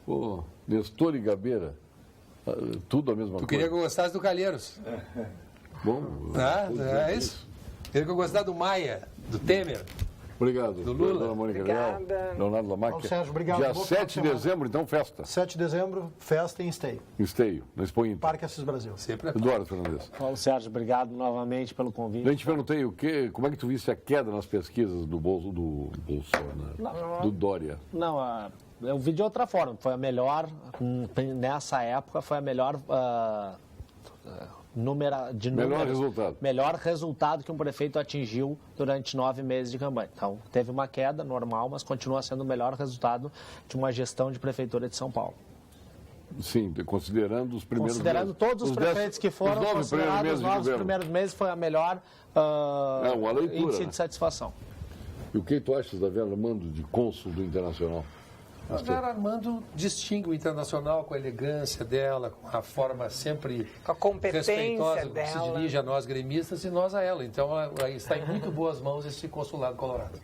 Pô, Nestor e Gabeira, tudo a mesma coisa. Tu queria que eu gostasse do Calheiros. Bom, é isso? Queria que eu gostasse do Maia, do Temer. Obrigado. Do Lula. Dona Mônica Leal, Leonardo Lamarck. Sérgio, obrigado. Dia 7 de dezembro, então, festa. 7 de dezembro, festa em Esteio. Esteio, na Expo Inter. Parque Assis Brasil. Sempre é. Eduardo Fernandes. Paulo Sérgio, obrado novamente pelo convite. Eu te perguntei como é que tu viste a queda nas pesquisas do Bolsonaro, do Dória? Não, eu vi de outra forma. Foi a melhor, nessa época, foi a melhor... melhor resultado que um prefeito atingiu durante 9 meses de campanha. Então, teve uma queda normal, mas continua sendo o melhor resultado de uma gestão de prefeitura de São Paulo. Sim, considerando os primeiros Considerando meses. todos os prefeitos que foram considerados os 9 primeiros meses, foi a melhor uma leitura, índice de satisfação. E o que tu achas da Vera Armando de cônsul do Internacional? A Vera Armando distingue o Internacional com a elegância dela, com a forma sempre com a competência respeitosa dela. que se dirige a nós gremistas e nós a ela. Então, ela está em muito boas mãos esse consulado colorado.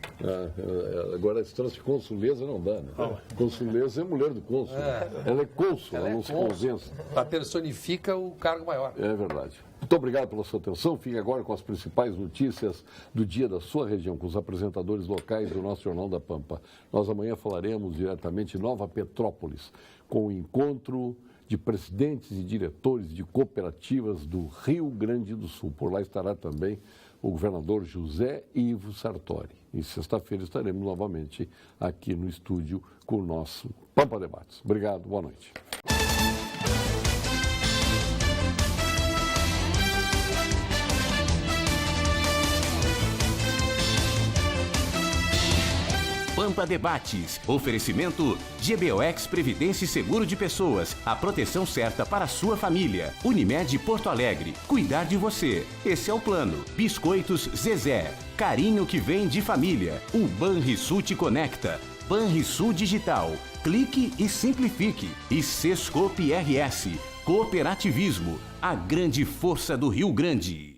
Agora, esse troço de consuleza não dá, né? Consuleza é mulher do cônsul. Ela é cônsul, ela não se convence. Ela personifica o cargo maior. É verdade. Muito obrigado pela sua atenção. Fique agora com as principais notícias do dia da sua região, com os apresentadores locais do nosso Jornal da Pampa. Nós amanhã falaremos diretamente de Nova Petrópolis, com o encontro de presidentes e diretores de cooperativas do Rio Grande do Sul. Por lá estará também o governador José Ivo Sartori. E sexta-feira estaremos novamente aqui no estúdio com o nosso Pampa Debates. Obrigado, boa noite. Pampa Debates. Oferecimento GBOX Previdência e Seguro de Pessoas. A proteção certa para a sua família. Unimed Porto Alegre. Cuidar de você. Esse é o plano. Biscoitos Zezé. Carinho que vem de família. O Banrisul te conecta. Banrisul Digital. Clique e simplifique. E Sescope RS. Cooperativismo. A grande força do Rio Grande.